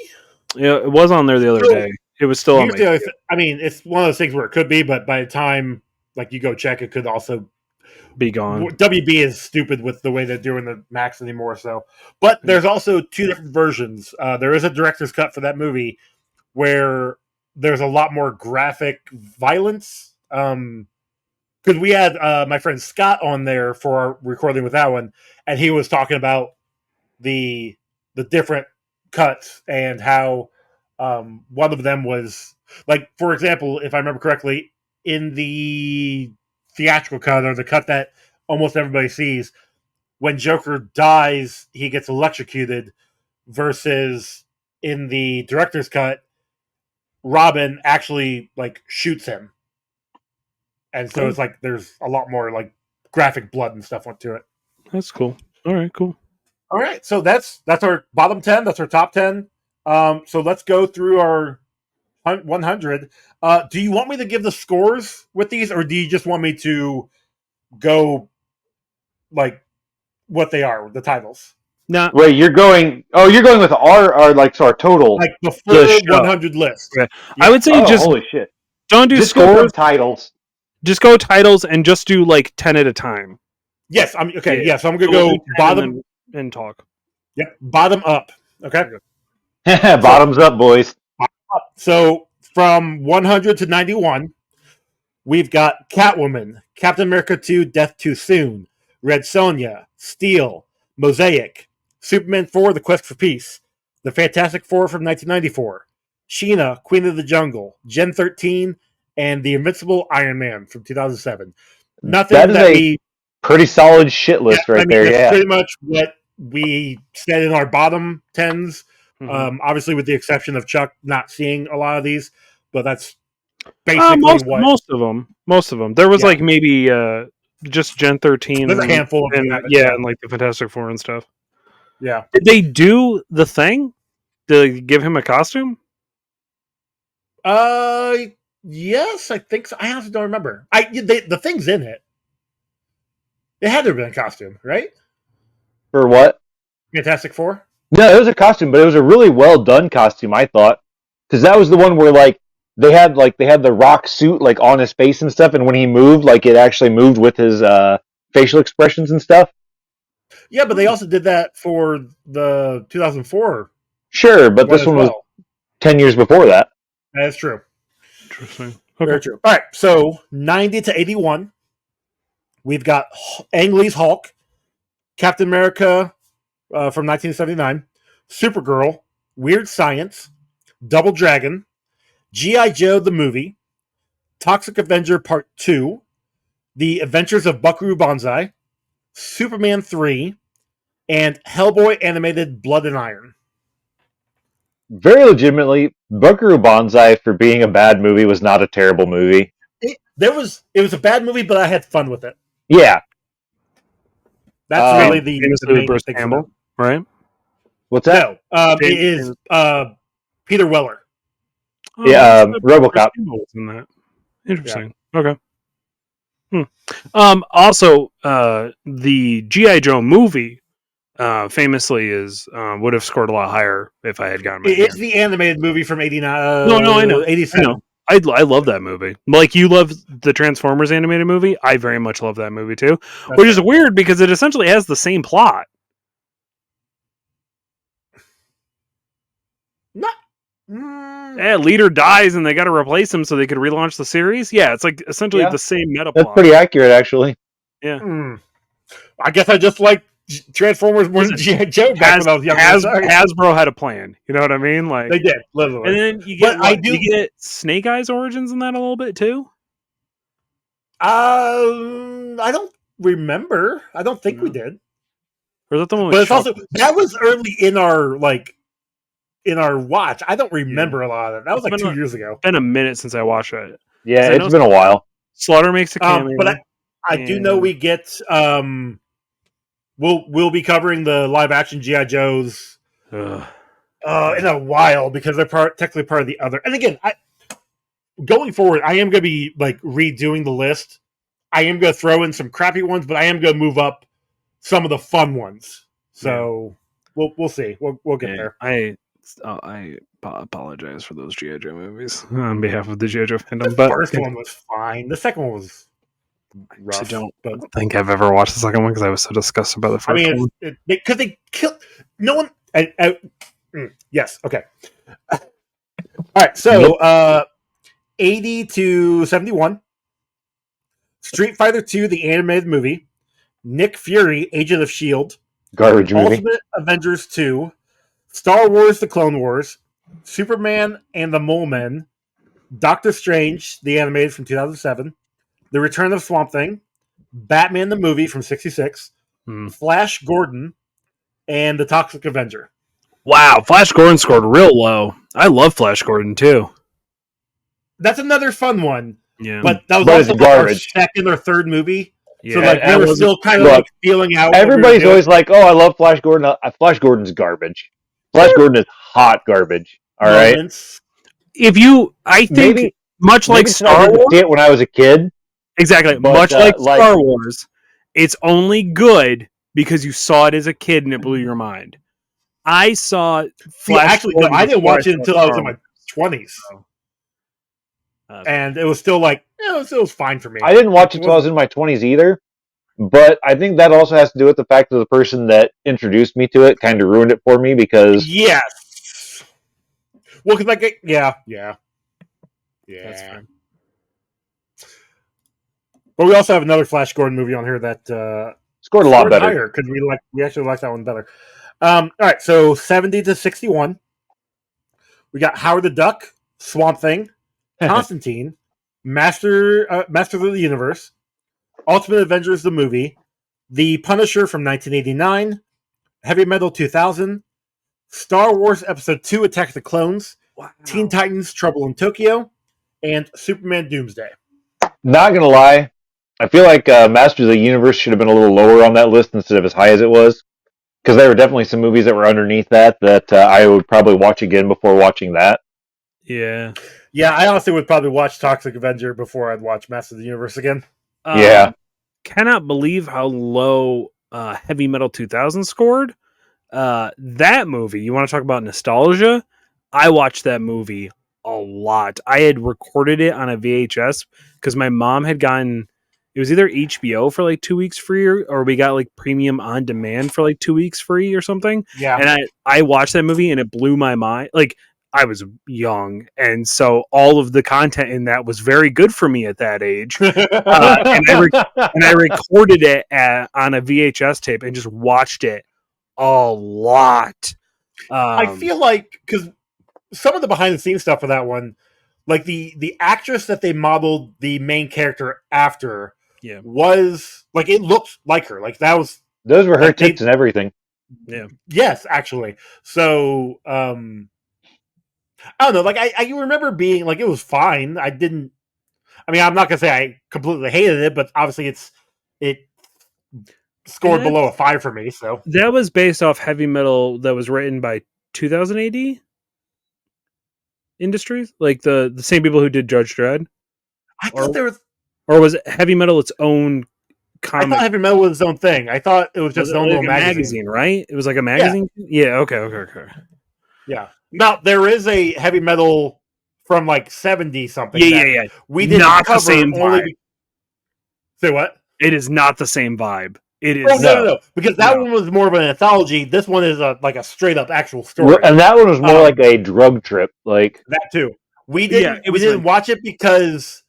Yeah, it was on there the other So, day. It was still on here's my. the other I mean, it's one of those things where it could be, but by the time like you go check, it could also Be gone. WB is stupid with the way they're doing the Max anymore. So, but there's also two different versions. There is a director's cut for that movie where there's a lot more graphic violence. Because we had my friend Scott on there for our recording with that one, and he was talking about the different cuts and how one of them was like, for example, if I remember correctly, in the theatrical cut or the cut that almost everybody sees, when Joker dies, he gets electrocuted, versus in the director's cut, Robin actually like shoots him, and so Cool. it's like there's a lot more like graphic blood and stuff went to it. That's cool. All right, cool. All right, so that's our bottom 10. That's our top 10. So let's go through our 100. Do you want me to give the scores with these, or do you just want me to go like what they are, the titles, Now, Wait, you're going? Oh, you're going with our like so our total. like the full The show. 100 list? Okay. Yeah. I would say Oh, just holy shit! don't do Just go scores. from titles. Just go titles and just do like 10 at a time. Yes, I'm okay. Yeah. Yeah, so I'm gonna We'll go do 10 bottom. and talk. Yep, bottom up. Okay. Bottoms up, boys. So from 100 to 91, we've got Catwoman, Captain America 2, Death Too Soon, Red Sonja, Steel, Mosaic, Superman 4, The Quest for Peace, The Fantastic Four from 1994, Sheena, Queen of the Jungle, Gen 13, and The Invincible Iron Man from 2007. Nothing That is that a we... pretty solid shit list right there. That's Yeah. pretty much what we said in our bottom 10s. Mhm. Obviously, with the exception of Chuck not seeing a lot of these, but that's basically what... Most of them. There was Yeah. like maybe just Gen 13 There's a handful of and them. and like the Fantastic Four and stuff. Yeah. Did they do the thing? Did they give him a costume? Yes, I think so. I honestly don't remember. The thing's in it. It had to have been a costume, right? For what? Fantastic Four? No, it was a costume, but it was a really well done costume, I thought, because that was the one where like they had the Rock suit like on his face and stuff, and when he moved, like it actually moved with his facial expressions and stuff. Yeah, but they also did that for the 2004 Sure, but this as one was well. 10 years before that. That's true. Interesting. Very Okay. true. All right, so 90 to 81, we've got Ang Lee's Hulk, Captain America from 1979, Supergirl, Weird Science, Double Dragon, G.I. Joe the movie, Toxic Avenger Part 2, The Adventures of Buckaroo Banzai, Superman 3, and Hellboy animated Blood and Iron. Very legitimately, Buckaroo Banzai, for being a bad movie, was not a terrible movie. It was a bad movie, but I had fun with it. Yeah. That's really the main Bruce thing. Campbell, right? What's that? No, it is Peter Weller. Oh, Yeah, Bruce RoboCop. Campbell was in that. Interesting. Okay. Also, the G.I. Joe movie famously is would have scored a lot higher if I had gotten my It's the animated movie from 89. No, I know. 87. I know. I love that movie. Like you love the Transformers animated movie, I very much love that movie too. That's Which is right. weird because it essentially has the same plot. Not. Yeah, leader dies and they got to replace him so they could relaunch the series. Yeah, it's like essentially Yeah. the same meta That's plot. pretty accurate, actually. I guess I just like Transformers more than G.I. Joe back when I was younger. Hasbro had a plan. You know what I mean? Like They did, literally. and then you get But you get Snake Eyes origins in that a little bit too. I don't remember. I don't think we did. Or is that the one? But it's also that was early in our watch. I don't remember a lot of it. That was like 2 years ago. Been a minute since I watched it. Yeah, it's been a while. Slaughter makes a cameo. But I do know we get we'll be covering the live action G.I. Joes in a while because they're technically part of the other. And again, going forward, I am going to be like redoing the list. I am going to throw in some crappy ones, but I am going to move up some of the fun ones. So we'll see. We'll get there. I apologize for those G.I. Joe movies on behalf of the G.I. Joe fandom. But First one was fine. The second one was rough. I don't but think I've ever watched the second one because I was so disgusted by the first one. Because they killed no one. Yes. Okay. All right. So 80 to 71. Street Fighter 2, the animated movie. Nick Fury, Agent of S.H.I.E.L.D. Garbage movie. Ultimate Avengers 2. Star Wars, The Clone Wars. Superman and the Mole Men. Doctor Strange, the animated from 2007. The Return of Swamp Thing. Batman the movie from 66. Flash Gordon. And The Toxic Avenger. Wow, Flash Gordon scored real low. I love Flash Gordon too. That's another fun one. Yeah, but that was also like our second or third movie. Yeah, so like we were still kind of like feeling out. Everybody's always like, "Oh, I love Flash Gordon." Flash Gordon's garbage. Flash Gordon is hot garbage. All right. If you, I think much like Star Wars, see it when I was a kid. Exactly. Much like Star Wars, it's only good because you saw it as a kid and it blew your mind. I saw Flash. No, I didn't watch it until I was in my 20s. And it was still like, it was fine for me. I didn't watch it until I was in my 20s either. But I think that also has to do with the fact that the person that introduced me to it kind of ruined it for me because... Yes. Well, because yeah. That's fine. But we also have another Flash Gordon movie on here that scored a lot better because we actually like that one better. All right, so 70 to 61. We got Howard the Duck, Swamp Thing, Constantine, Masters of the Universe, Ultimate Avengers the movie, The Punisher from 1989, Heavy Metal 2000, Star Wars Episode 2 Attack of the Clones, Teen Titans Trouble in Tokyo, and Superman Doomsday. Not gonna lie, I feel like Masters of the Universe should have been a little lower on that list instead of as high as it was. Because there were definitely some movies that were underneath that I would probably watch again before watching that. Yeah. Yeah, I honestly would probably watch Toxic Avenger before I'd watch Masters of the Universe again. Yeah. Cannot believe how low Heavy Metal 2000 scored. That movie, you want to talk about nostalgia? I watched that movie a lot. I had recorded it on a VHS because my mom had gotten... It was either HBO for like 2 weeks free or we got like premium on demand for like 2 weeks free or something. Yeah. And I watched that movie and it blew my mind. Like I was young. And so all of the content in that was very good for me at that age. And I recorded it on a VHS tape and just watched it a lot. I feel like, because some of the behind the scenes stuff for that one, like the actress that they modeled the main character after was like, it looked like her. Like that was, those were her tits and everything. Yeah. Yes, actually. So I don't know. Like I remember being like, it was fine. I'm not gonna say I completely hated it, but obviously it scored below a 5 for me. So that was based off Heavy Metal that was written by 2000 AD Industries, like the same people who did Judge Dredd. I thought there was, or was Heavy Metal its own comic? I thought Heavy Metal was its own thing. I thought it was just its own little magazine, right? It was like a magazine. Yeah. Okay. Yeah. Now there is a Heavy Metal from like 70 something. Yeah. We did not cover the same vibe. Say what? It is not the same vibe. It is no, because that one was more of an anthology. This one is like a straight up actual story, and that one was more like a drug trip, like that too. We didn't watch it because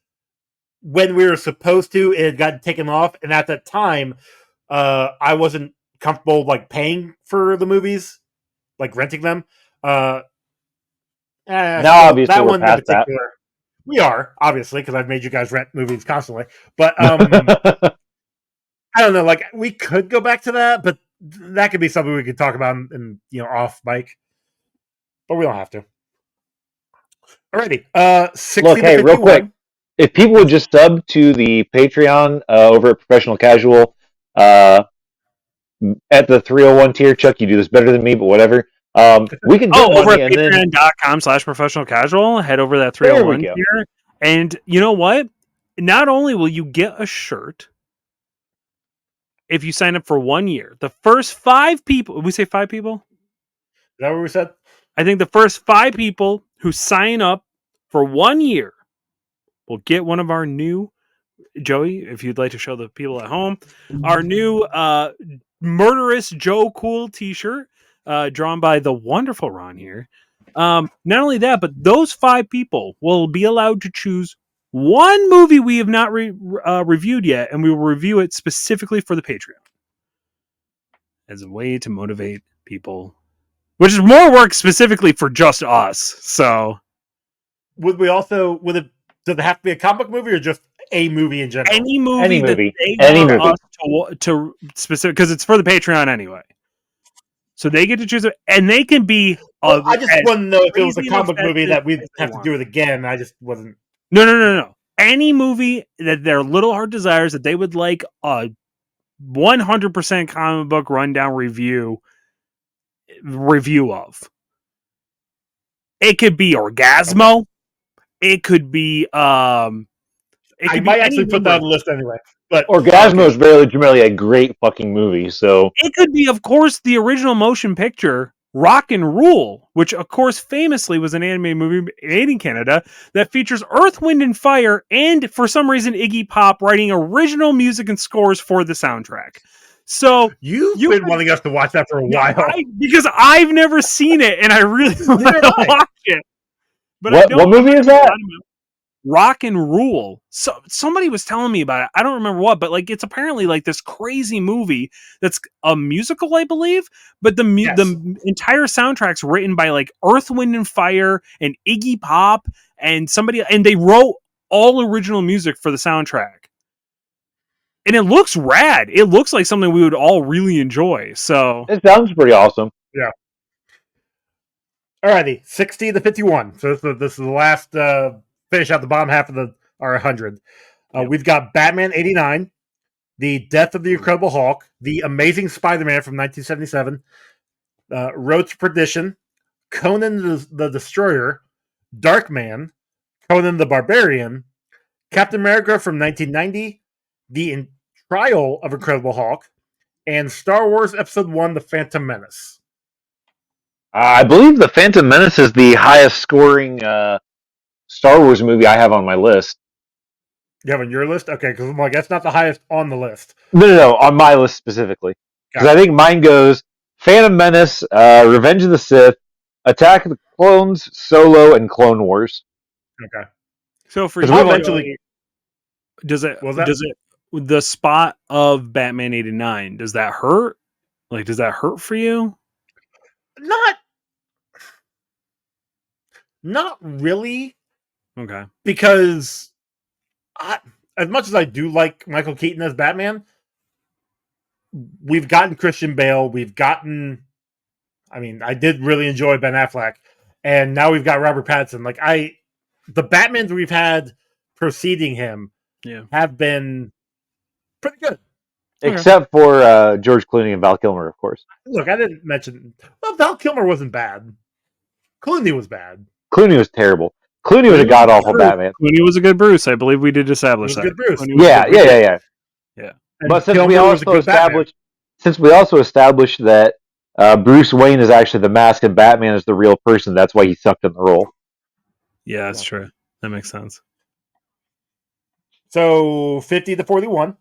when we were supposed to, it had gotten taken off, and at that time, I wasn't comfortable like paying for the movies, like renting them. Now, obviously, that one in particular, we are obviously because I've made you guys rent movies constantly, but I don't know. Like we could go back to that, but that could be something we could talk about and off mic, but we don't have to. Alrighty. 60 Look, hey, real quick. If people would just sub to the Patreon over at Professional Casual at the 301 tier, Chuck, you do this better than me, but whatever. We can go over at patreon.com/professional casual. Head over that 301 tier. And you know what? Not only will you get a shirt, if you sign up for 1 year. The first 5 people, we say 5 people? Is that what we said? I think the first 5 people who sign up for 1 year will get one of our new, Joey, if you'd like to show the people at home, our new Murderous Joe Cool t-shirt, drawn by the wonderful Ron here. Not only that, but those 5 people will be allowed to choose one movie we have not reviewed yet, and we will review it specifically for the Patreon as a way to motivate people, which is more work specifically for just us. So, Would it have to be a comic book movie or just a movie in general? any movie that they want us to specific, because it's for the Patreon anyway. So they get to choose it, and they can be. I just want to know if it was a comic book movie that we'd have to do it again. I just wasn't. No. Any movie that their little heart desires that they would like a 100% comic book rundown review of. It could be Orgasmo. It could be. I might actually put that on the list anyway. But Orgasmo is legitimately a great fucking movie. So it could be, of course, the original motion picture Rock and Rule, which, of course, famously was an animated movie made in Canada that features Earth, Wind, and Fire, and for some reason Iggy Pop writing original music and scores for the soundtrack. So you've been wanting us to watch that for a while because I've never seen it, and I really want to watch it. But what movie is that? Rock and Rule. So somebody was telling me about it. I don't remember what, but like it's apparently like this crazy movie that's a musical, I believe. But the entire soundtrack's written by like Earth, Wind, and Fire and Iggy Pop and somebody, and they wrote all original music for the soundtrack. And it looks rad. It looks like something we would all really enjoy. So it sounds pretty awesome. Yeah. Alrighty, 60 to 51. So this is the last. Finish out the bottom half of our 100. We've got Batman 89, The Death of the Incredible Hulk, The Amazing Spider-Man from 1977, Road to Perdition, Conan the Destroyer, Darkman, Conan the Barbarian, Captain America from 1990, The Trial of Incredible Hulk, and Star Wars Episode 1, The Phantom Menace. I believe The Phantom Menace is the highest scoring Star Wars movie I have on my list. You have on your list? Okay, because I'm like, that's not the highest on the list. No, on my list specifically. Because I think mine goes Phantom Menace, Revenge of the Sith, Attack of the Clones, Solo, and Clone Wars. Okay. So for you, eventually, does it the spot of Batman 89, does that hurt? Like, does that hurt for you? Not really. Okay. Because as much as I do like Michael Keaton as Batman, we've gotten Christian Bale. I did really enjoy Ben Affleck. And now we've got Robert Pattinson. The Batmans we've had preceding him have been pretty good. Except for George Clooney and Val Kilmer, of course. Look, I didn't mention... Well, Val Kilmer wasn't bad. Clooney was bad. Clooney was terrible. Clooney was a god-awful Batman. Clooney was a good Bruce. I believe we did establish that. Good Bruce. Yeah. But since we also established that Bruce Wayne is actually the mask and Batman is the real person, that's why he sucked in the role. Yeah, that's true. That makes sense. So 50 to 41.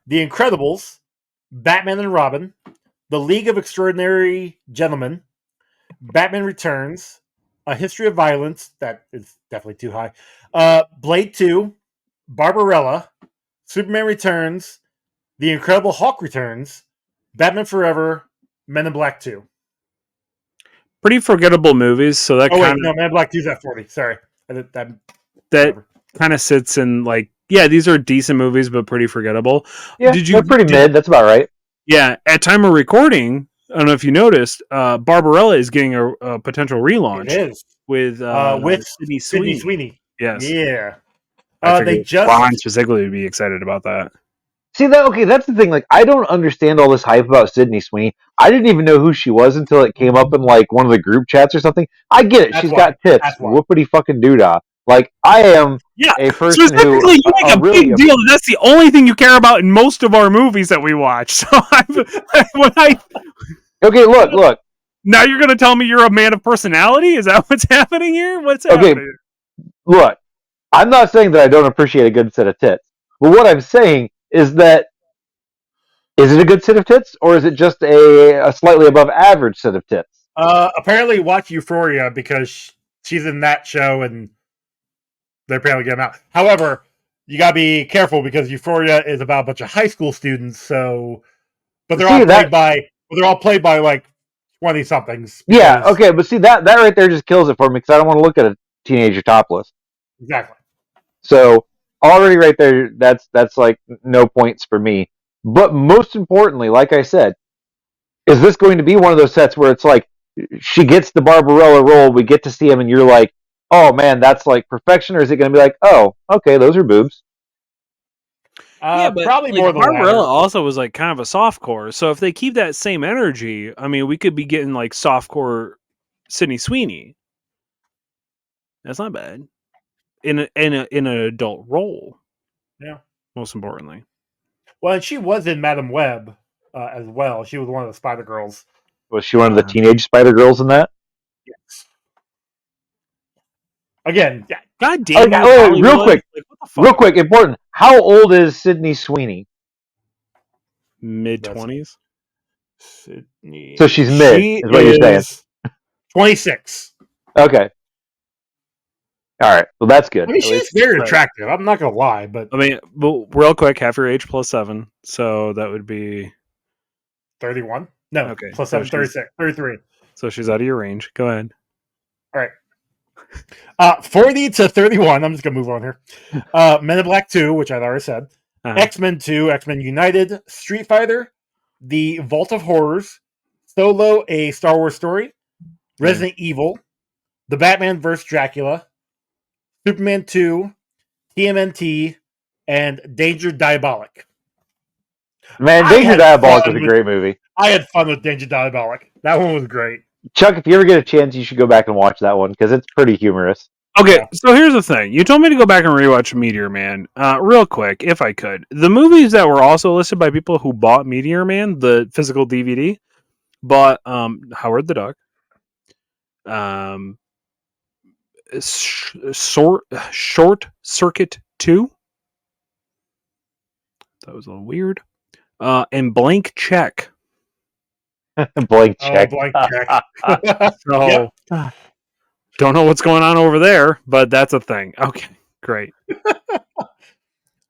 The Incredibles, Batman and Robin, The League of Extraordinary Gentlemen, Batman Returns, A History of Violence, that is definitely too high, Blade 2, Barbarella, Superman Returns, The Incredible Hulk Returns, Batman Forever, Men in Black 2. Pretty forgettable movies, so that Men in Black 2's at 40, sorry. That kind of sits in these are decent movies, but pretty forgettable. Yeah, they're pretty mid. That's about right. Yeah, at time of recording, I don't know if you noticed, Barbarella is getting a potential relaunch. It is with Sydney Sweeney. Yes. Yeah. Ron specifically would be excited about that. See that? Okay, that's the thing. I don't understand all this hype about Sydney Sweeney. I didn't even know who she was until it came up in one of the group chats or something. I get it. She's got tits. Whoopity fucking doodah. Like, I am Yeah, a person who specifically, you make a really big deal that that's the only thing you care about in most of our movies that we watch. So Okay, look. now you're going to tell me you're a man of personality? Is that what's happening here? What's Okay, happening? look. I'm not saying that I don't appreciate a good set of tits, but what I'm saying is that is it a good set of tits, or is it just a slightly above average set of tits? Apparently, watch Euphoria because she's in that show, and they're apparently getting out. However, you gotta be careful because Euphoria is about a bunch of high school students. So, but they're all played by like 20 somethings. Yeah, okay, but see that right there just kills it for me because I don't want to look at a teenager topless. Exactly. So already right there, that's like no points for me. But most importantly, like I said, is this going to be one of those sets where it's like she gets the Barbarella role, we get to see him, and you're like, oh man, that's like perfection, or is it going to be like, oh, okay, those are boobs? Yeah, but probably like, more the Barbarella latter. also was like kind of a softcore. So if they keep that same energy, I mean, we could be getting like softcore Sydney Sweeney. That's not bad in an adult role. Yeah. Most importantly. Well, and she was in Madam Web as well. She was one of the Spider Girls. Was she one of the teenage Spider Girls in that? Yes. Again, yeah. God damn you, wait, real quick, like, what the fuck? important. How old is Sydney Sweeney? Mid-20s. Sydney. So she's mid, She is what you're saying. 26. Okay. All right. Well, that's good. I mean, she's very attractive. I'm not gonna lie, but I mean, real quick, half your age plus 7, so that would be 31. No, okay. plus So 7, 36, 33. So she's out of your range. Go ahead. All right. 40 to 31. I'm just gonna move on here. Men in Black 2, which I'd already said. X-Men 2, X-Men United, Street Fighter, The Vault of Horrors, Solo: A Star Wars Story, Resident Evil, The Batman vs. Dracula, Superman 2, TMNT, and Danger Diabolic. Man, Danger Diabolic was a great movie. I had fun with Danger Diabolic. That one was great. Chuck, if you ever get a chance, you should go back and watch that one because it's pretty humorous. Okay, so here's the thing. You told me to go back and rewatch Meteor Man. Real quick, if I could. The movies that were also listed by people who bought Meteor Man, the physical DVD, bought Howard the Duck, Short Circuit 2. That was a little weird. And Blank Check. Blank Check. Blank Check. So, don't know what's going on over there, but that's a thing. Okay, great.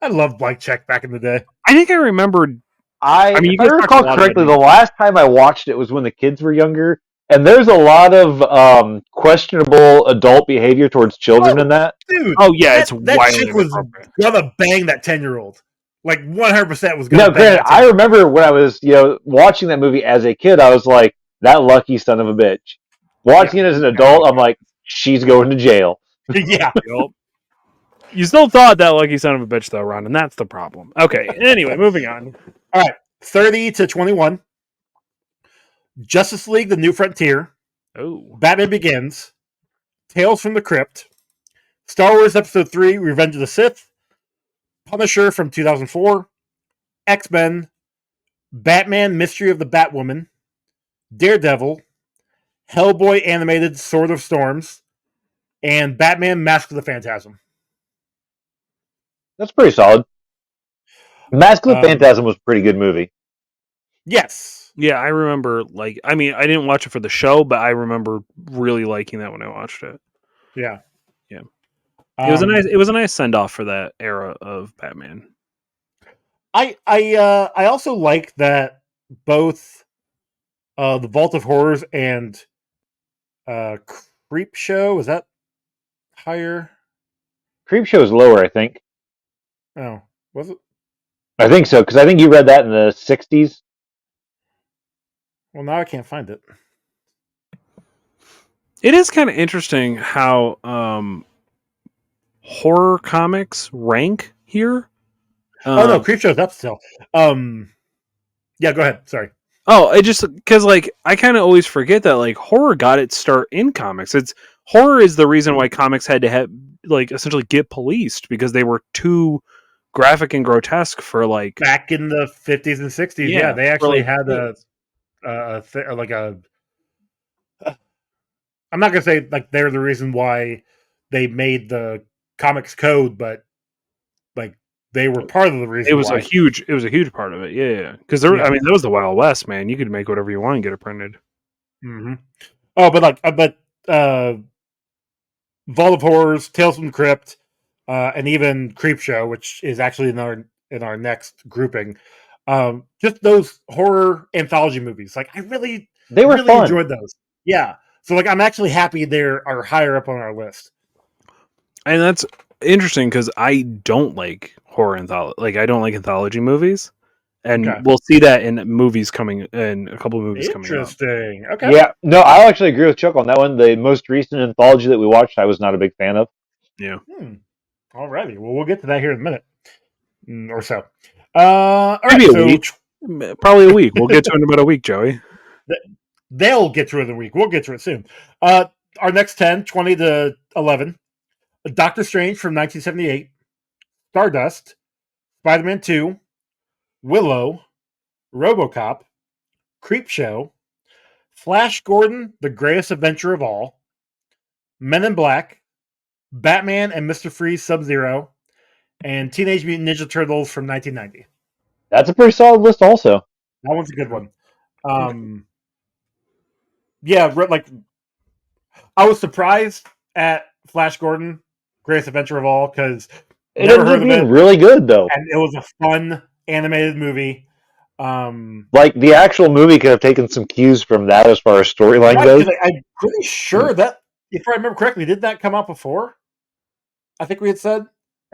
I loved Blank Check back in the day. I think I remembered. I mean, if I recall correctly, the last time I watched it was when the kids were younger, and there's a lot of questionable adult behavior towards children in that. Dude, oh yeah, that chick was gonna bang that 10-year-old. Like 100% was gonna. No, granted, I remember when I was watching that movie as a kid, I was like, that lucky son of a bitch. Watching it as an adult, I'm like, she's going to jail. Yeah. You still thought that lucky son of a bitch, though, Ron, and that's the problem. Okay, anyway, moving on. All right, 30 to 21. Justice League: The New Frontier. Oh. Batman Begins. Tales from the Crypt. Star Wars Episode 3: Revenge of the Sith. Punisher from 2004. X-Men. Batman: Mystery of the Batwoman. Daredevil. Hellboy animated Sword of Storms. And Batman: Mask of the Phantasm. That's pretty solid. Mask of the Phantasm was a pretty good movie. Yes. Yeah, I remember, I didn't watch it for the show, but I remember really liking that when I watched it. Yeah. Yeah. It was a nice send-off for that era of Batman. I also like that both the Vault of Horrors and Creep Show, is that higher? Creep Show is lower, I think. Oh, was it? I think so, because I think you read that in the 60s. Well, now I can't find it. It is kind of interesting how horror comics rank here. Oh no, Creep Show's up still. Yeah, go ahead. Sorry. Oh, it just because I kind of always forget that horror got its start in comics. Horror is the reason why comics had to like essentially get policed because they were too graphic and grotesque for like back in the 50s and 60s. Yeah, they for, actually like, had like a. I'm not gonna say like they're the reason why they made the comics code, but like they were part of the reason it was why. a huge part of it. Yeah. Because there, Yeah. I mean, that was the Wild West, man. You could make whatever you want and get it printed. Mm-hmm. Oh, but Vault of Horrors, Tales from the Crypt, and even Creepshow, which is actually in our next grouping. Just those horror anthology movies. Like I They were really fun. enjoyed those. Yeah. So like I'm actually happy they are higher up on our list. And that's interesting because I don't like horror anthology. Like I don't like anthology movies, and Okay. we'll see that in movies coming in a couple of movies coming up. Interesting. Okay. Yeah, no, I actually agree with Chuck on that one. The most recent anthology that we watched, I was not a big fan of. Yeah. Alrighty. Well, we'll get to that here in a minute or so. All right. Maybe a So week. Probably a week. We'll get to it in about a week, Joey. they'll get to it in a week. We'll get to it soon. Our next 10, 20 to 11. Doctor Strange from 1978. Stardust. Spider-Man 2. Willow. RoboCop. Creepshow. Flash Gordon, The Greatest Adventure of All. Men in Black. Batman and Mr. Freeze Sub-Zero. And Teenage Mutant Ninja Turtles from 1990. That's a pretty solid list, also. That one's a good one. Yeah, like I was surprised at Flash Gordon, Greatest Adventure of All, because It ended up being really good, though. and it was a fun animated movie. Like the actual movie could have taken some cues from that as far as storyline right, goes. 'cause I'm pretty sure that, if I remember correctly, did that come out before? I think we had said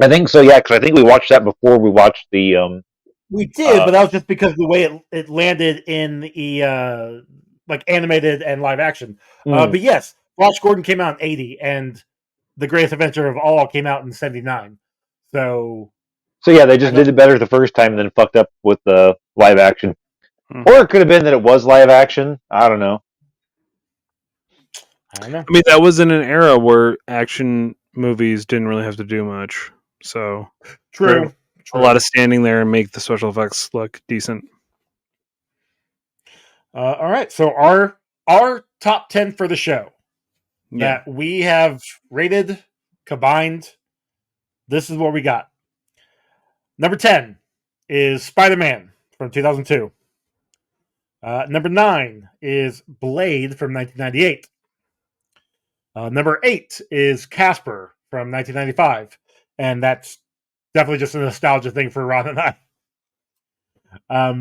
I think so, yeah, because I think we watched that before we watched the. we did, but that was just because of the way it landed in the like animated and live action. But yes, Flash Gordon came out in 80, and The Greatest Adventure of All came out in 79. So yeah, they just did it better the first time and then fucked up with the live action. Or it could have been that it was live action. I don't know. I mean, that was in an era where action movies didn't really have to do much. So true. A lot of standing there and make the special effects look decent. All right, so our top 10 for the show that we have rated combined. This is what we got. Number 10 is Spider-Man from 2002. Number 9 is Blade from 1998. Number 8 is Casper from 1995. And that's definitely just a nostalgia thing for Ron and I. I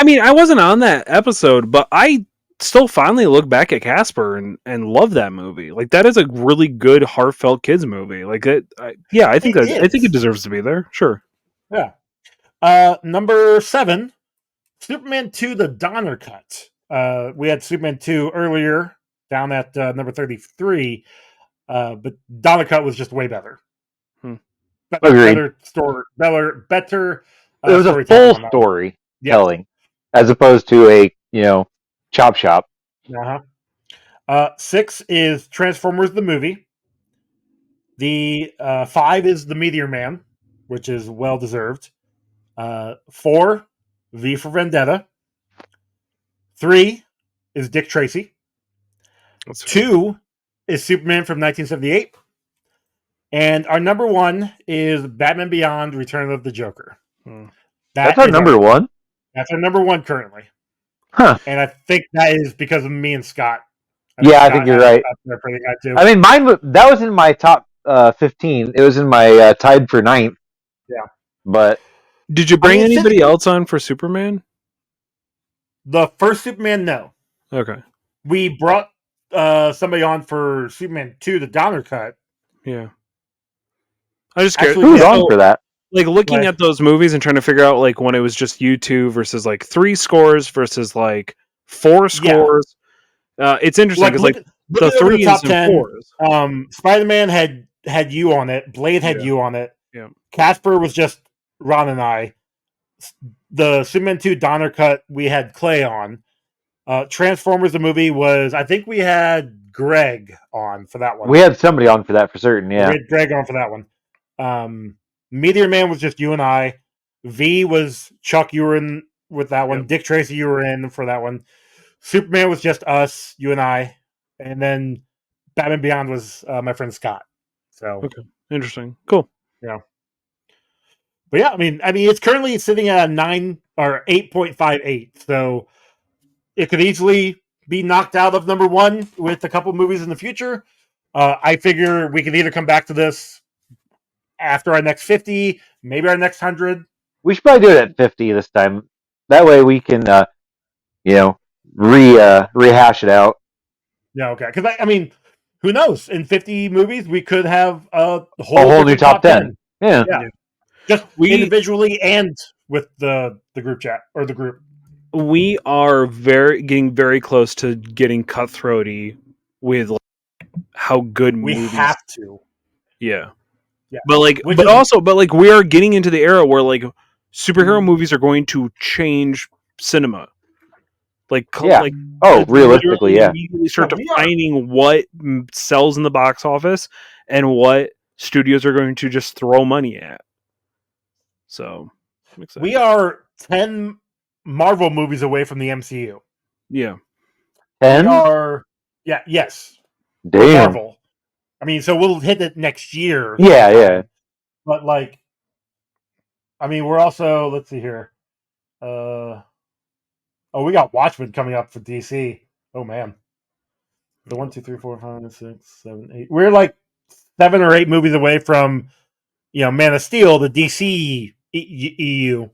mean, I wasn't on that episode, but I still finally look back at Casper and love that movie. Like that is a really good, heartfelt kids movie. Like it, I think it deserves to be there. Sure. Yeah. Number 7, Superman 2: The Donner Cut. We had Superman 2 earlier down at number 33, but Donner Cut was just way better. Better story, better. It was a full story telling, as opposed to a chop shop. 6 is Transformers the movie. The 5 is The Meteor Man, which is well deserved. 4, V for Vendetta. 3 is Dick Tracy. 2 is Superman from 1978. And our number 1 is Batman Beyond: Return of the Joker. That's our number 1? That's our number 1 currently. Huh. And I think that is because of me and Scott. I think you're right. I mean, that was in my top 15. It was in my tied for 9th. Yeah. But did you bring anybody else on for Superman? The first Superman, no. Okay. We brought somebody on for Superman 2: The Donner Cut. Yeah. I just scared. Who's on for that? Like looking at those movies and trying to figure out like when it was just you two versus like 3 scores versus like 4 scores. It's interesting because like the 3 is top 10, 4s. Spider-Man had you on it. Blade had you on it. Yeah. Casper was just Ron and I. The Superman 2 Donner Cut we had Clay on. Transformers the movie was, I think we had Greg on for that one. We had somebody on for that for certain. Yeah. We had Greg on for that one. Meteor Man was just you and I. V was Chuck. You were in with that one. Yep. Dick Tracy, you were in for that one. Superman was just us, you and I, and then Batman Beyond was my friend Scott. So Okay. Interesting. Cool. But yeah, I mean, it's currently sitting at a 9 or 8.58. So it could easily be knocked out of number one with a couple movies in the future. I figure we can either come back to this after our next 50, maybe our next 100. We should probably do it at 50 this time. That way we can, rehash it out. Yeah, okay. Because I mean, who knows? In 50 movies, we could have a whole new different top 10. Yeah. Just individually and with the group chat or the group. We are getting very close to getting cutthroaty with how good We movies. have to. Yeah. Yeah. But we are getting into the era where like superhero movies are going to change cinema. Realistically, yeah. Immediately start defining what sells in the box office and what studios are going to just throw money at. So, I'm excited. We are 10 Marvel movies away from the MCU. Yeah. 10? We are, yes. Damn. Marvel. I mean, so we'll hit it next year. Yeah. But like, I mean, we're also, let's see here. We got Watchmen coming up for DC. Oh man. The 1, 2, 3, 4, 5, 6, 7, 8. We're like 7 or 8 movies away from, Man of Steel, the DC EU.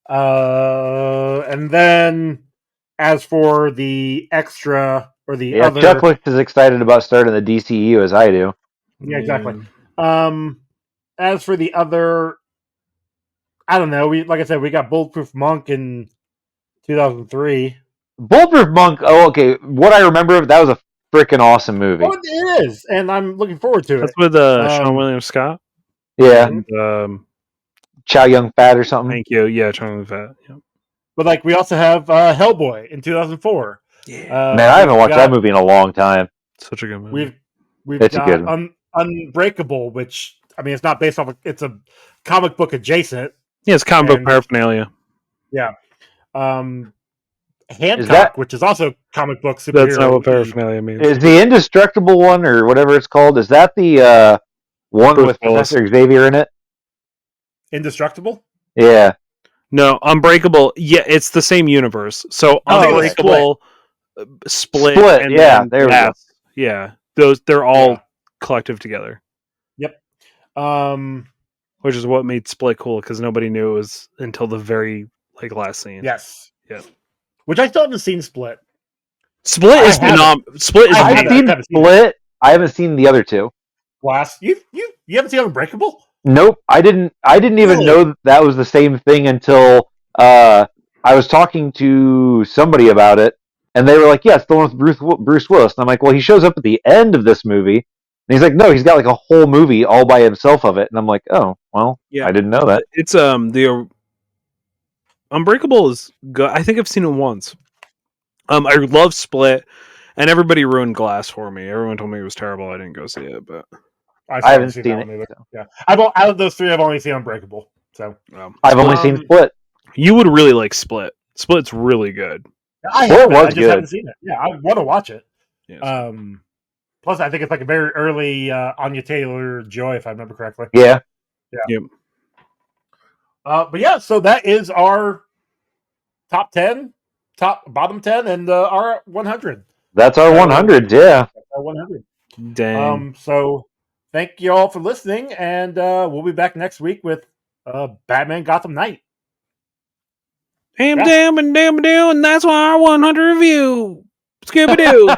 And then as for the extra or the other, Chuck looks as excited about starting the DCU as I do. Yeah, exactly. As for the other, I don't know. Like I said, we got Bulletproof Monk in 2003. Bulletproof Monk. Oh, okay. What I remember, that was a freaking awesome movie. Oh, it is, and I'm looking forward to That's it. with Sean William Scott. Yeah. And, Chow Yun Fat or something. Thank you. Yeah, Chow Yun Fat. Yep. But like, we also have Hellboy in 2004. Yeah. Man, I haven't watched that movie in a long time. Such a good movie. We've It's got a good one. Unbreakable, which I mean, it's not based off. It's a comic book adjacent. Yeah, it's comic book paraphernalia. Yeah. Hancock, which is also comic book superhero. That's not what paraphernalia means. Is the Indestructible one, or whatever it's called, is that the one with Professor Xavier in it? Indestructible? Yeah. No, Unbreakable. Yeah, it's the same universe. So Unbreakable, Split, and yeah, there we go. Yeah, they're all collective together. Yep. Which is what made Split cool, because nobody knew it was until the very last scene. Yes. Yeah. Which I still haven't seen Split. Split is phenomenal. Split is I've seen Split. I haven't seen the other two. Glass. You haven't seen Unbreakable? Nope. I didn't even know that was the same thing until I was talking to somebody about it, and they were like, "Yeah, it's the one with Bruce Willis." And I'm like, "Well, he shows up at the end of this movie." And he's like, "No, he's got like a whole movie all by himself of it." And I'm like, "Oh, well, yeah. I didn't know that." It's the Unbreakable is good. I think I've seen it once. I love Split, and everybody ruined Glass for me. Everyone told me it was terrible. I didn't go see it, but I haven't seen it either. So. Yeah, out of those three, I've only seen Unbreakable. So I've only seen Split. You would really like Split. Split's really good. I just haven't seen it. Yeah, I want to watch it. Yes. Plus, I think it's like a very early Anya Taylor-Joy, if I remember correctly. Yeah. Yep. But yeah, so that is our top 10, bottom 10, and our 100. That's our 100. Yeah. That's our 100. Dang. So thank you all for listening, and we'll be back next week with Batman Gotham Knight. Damn, and that's why our 100 review. Scooby-Doo.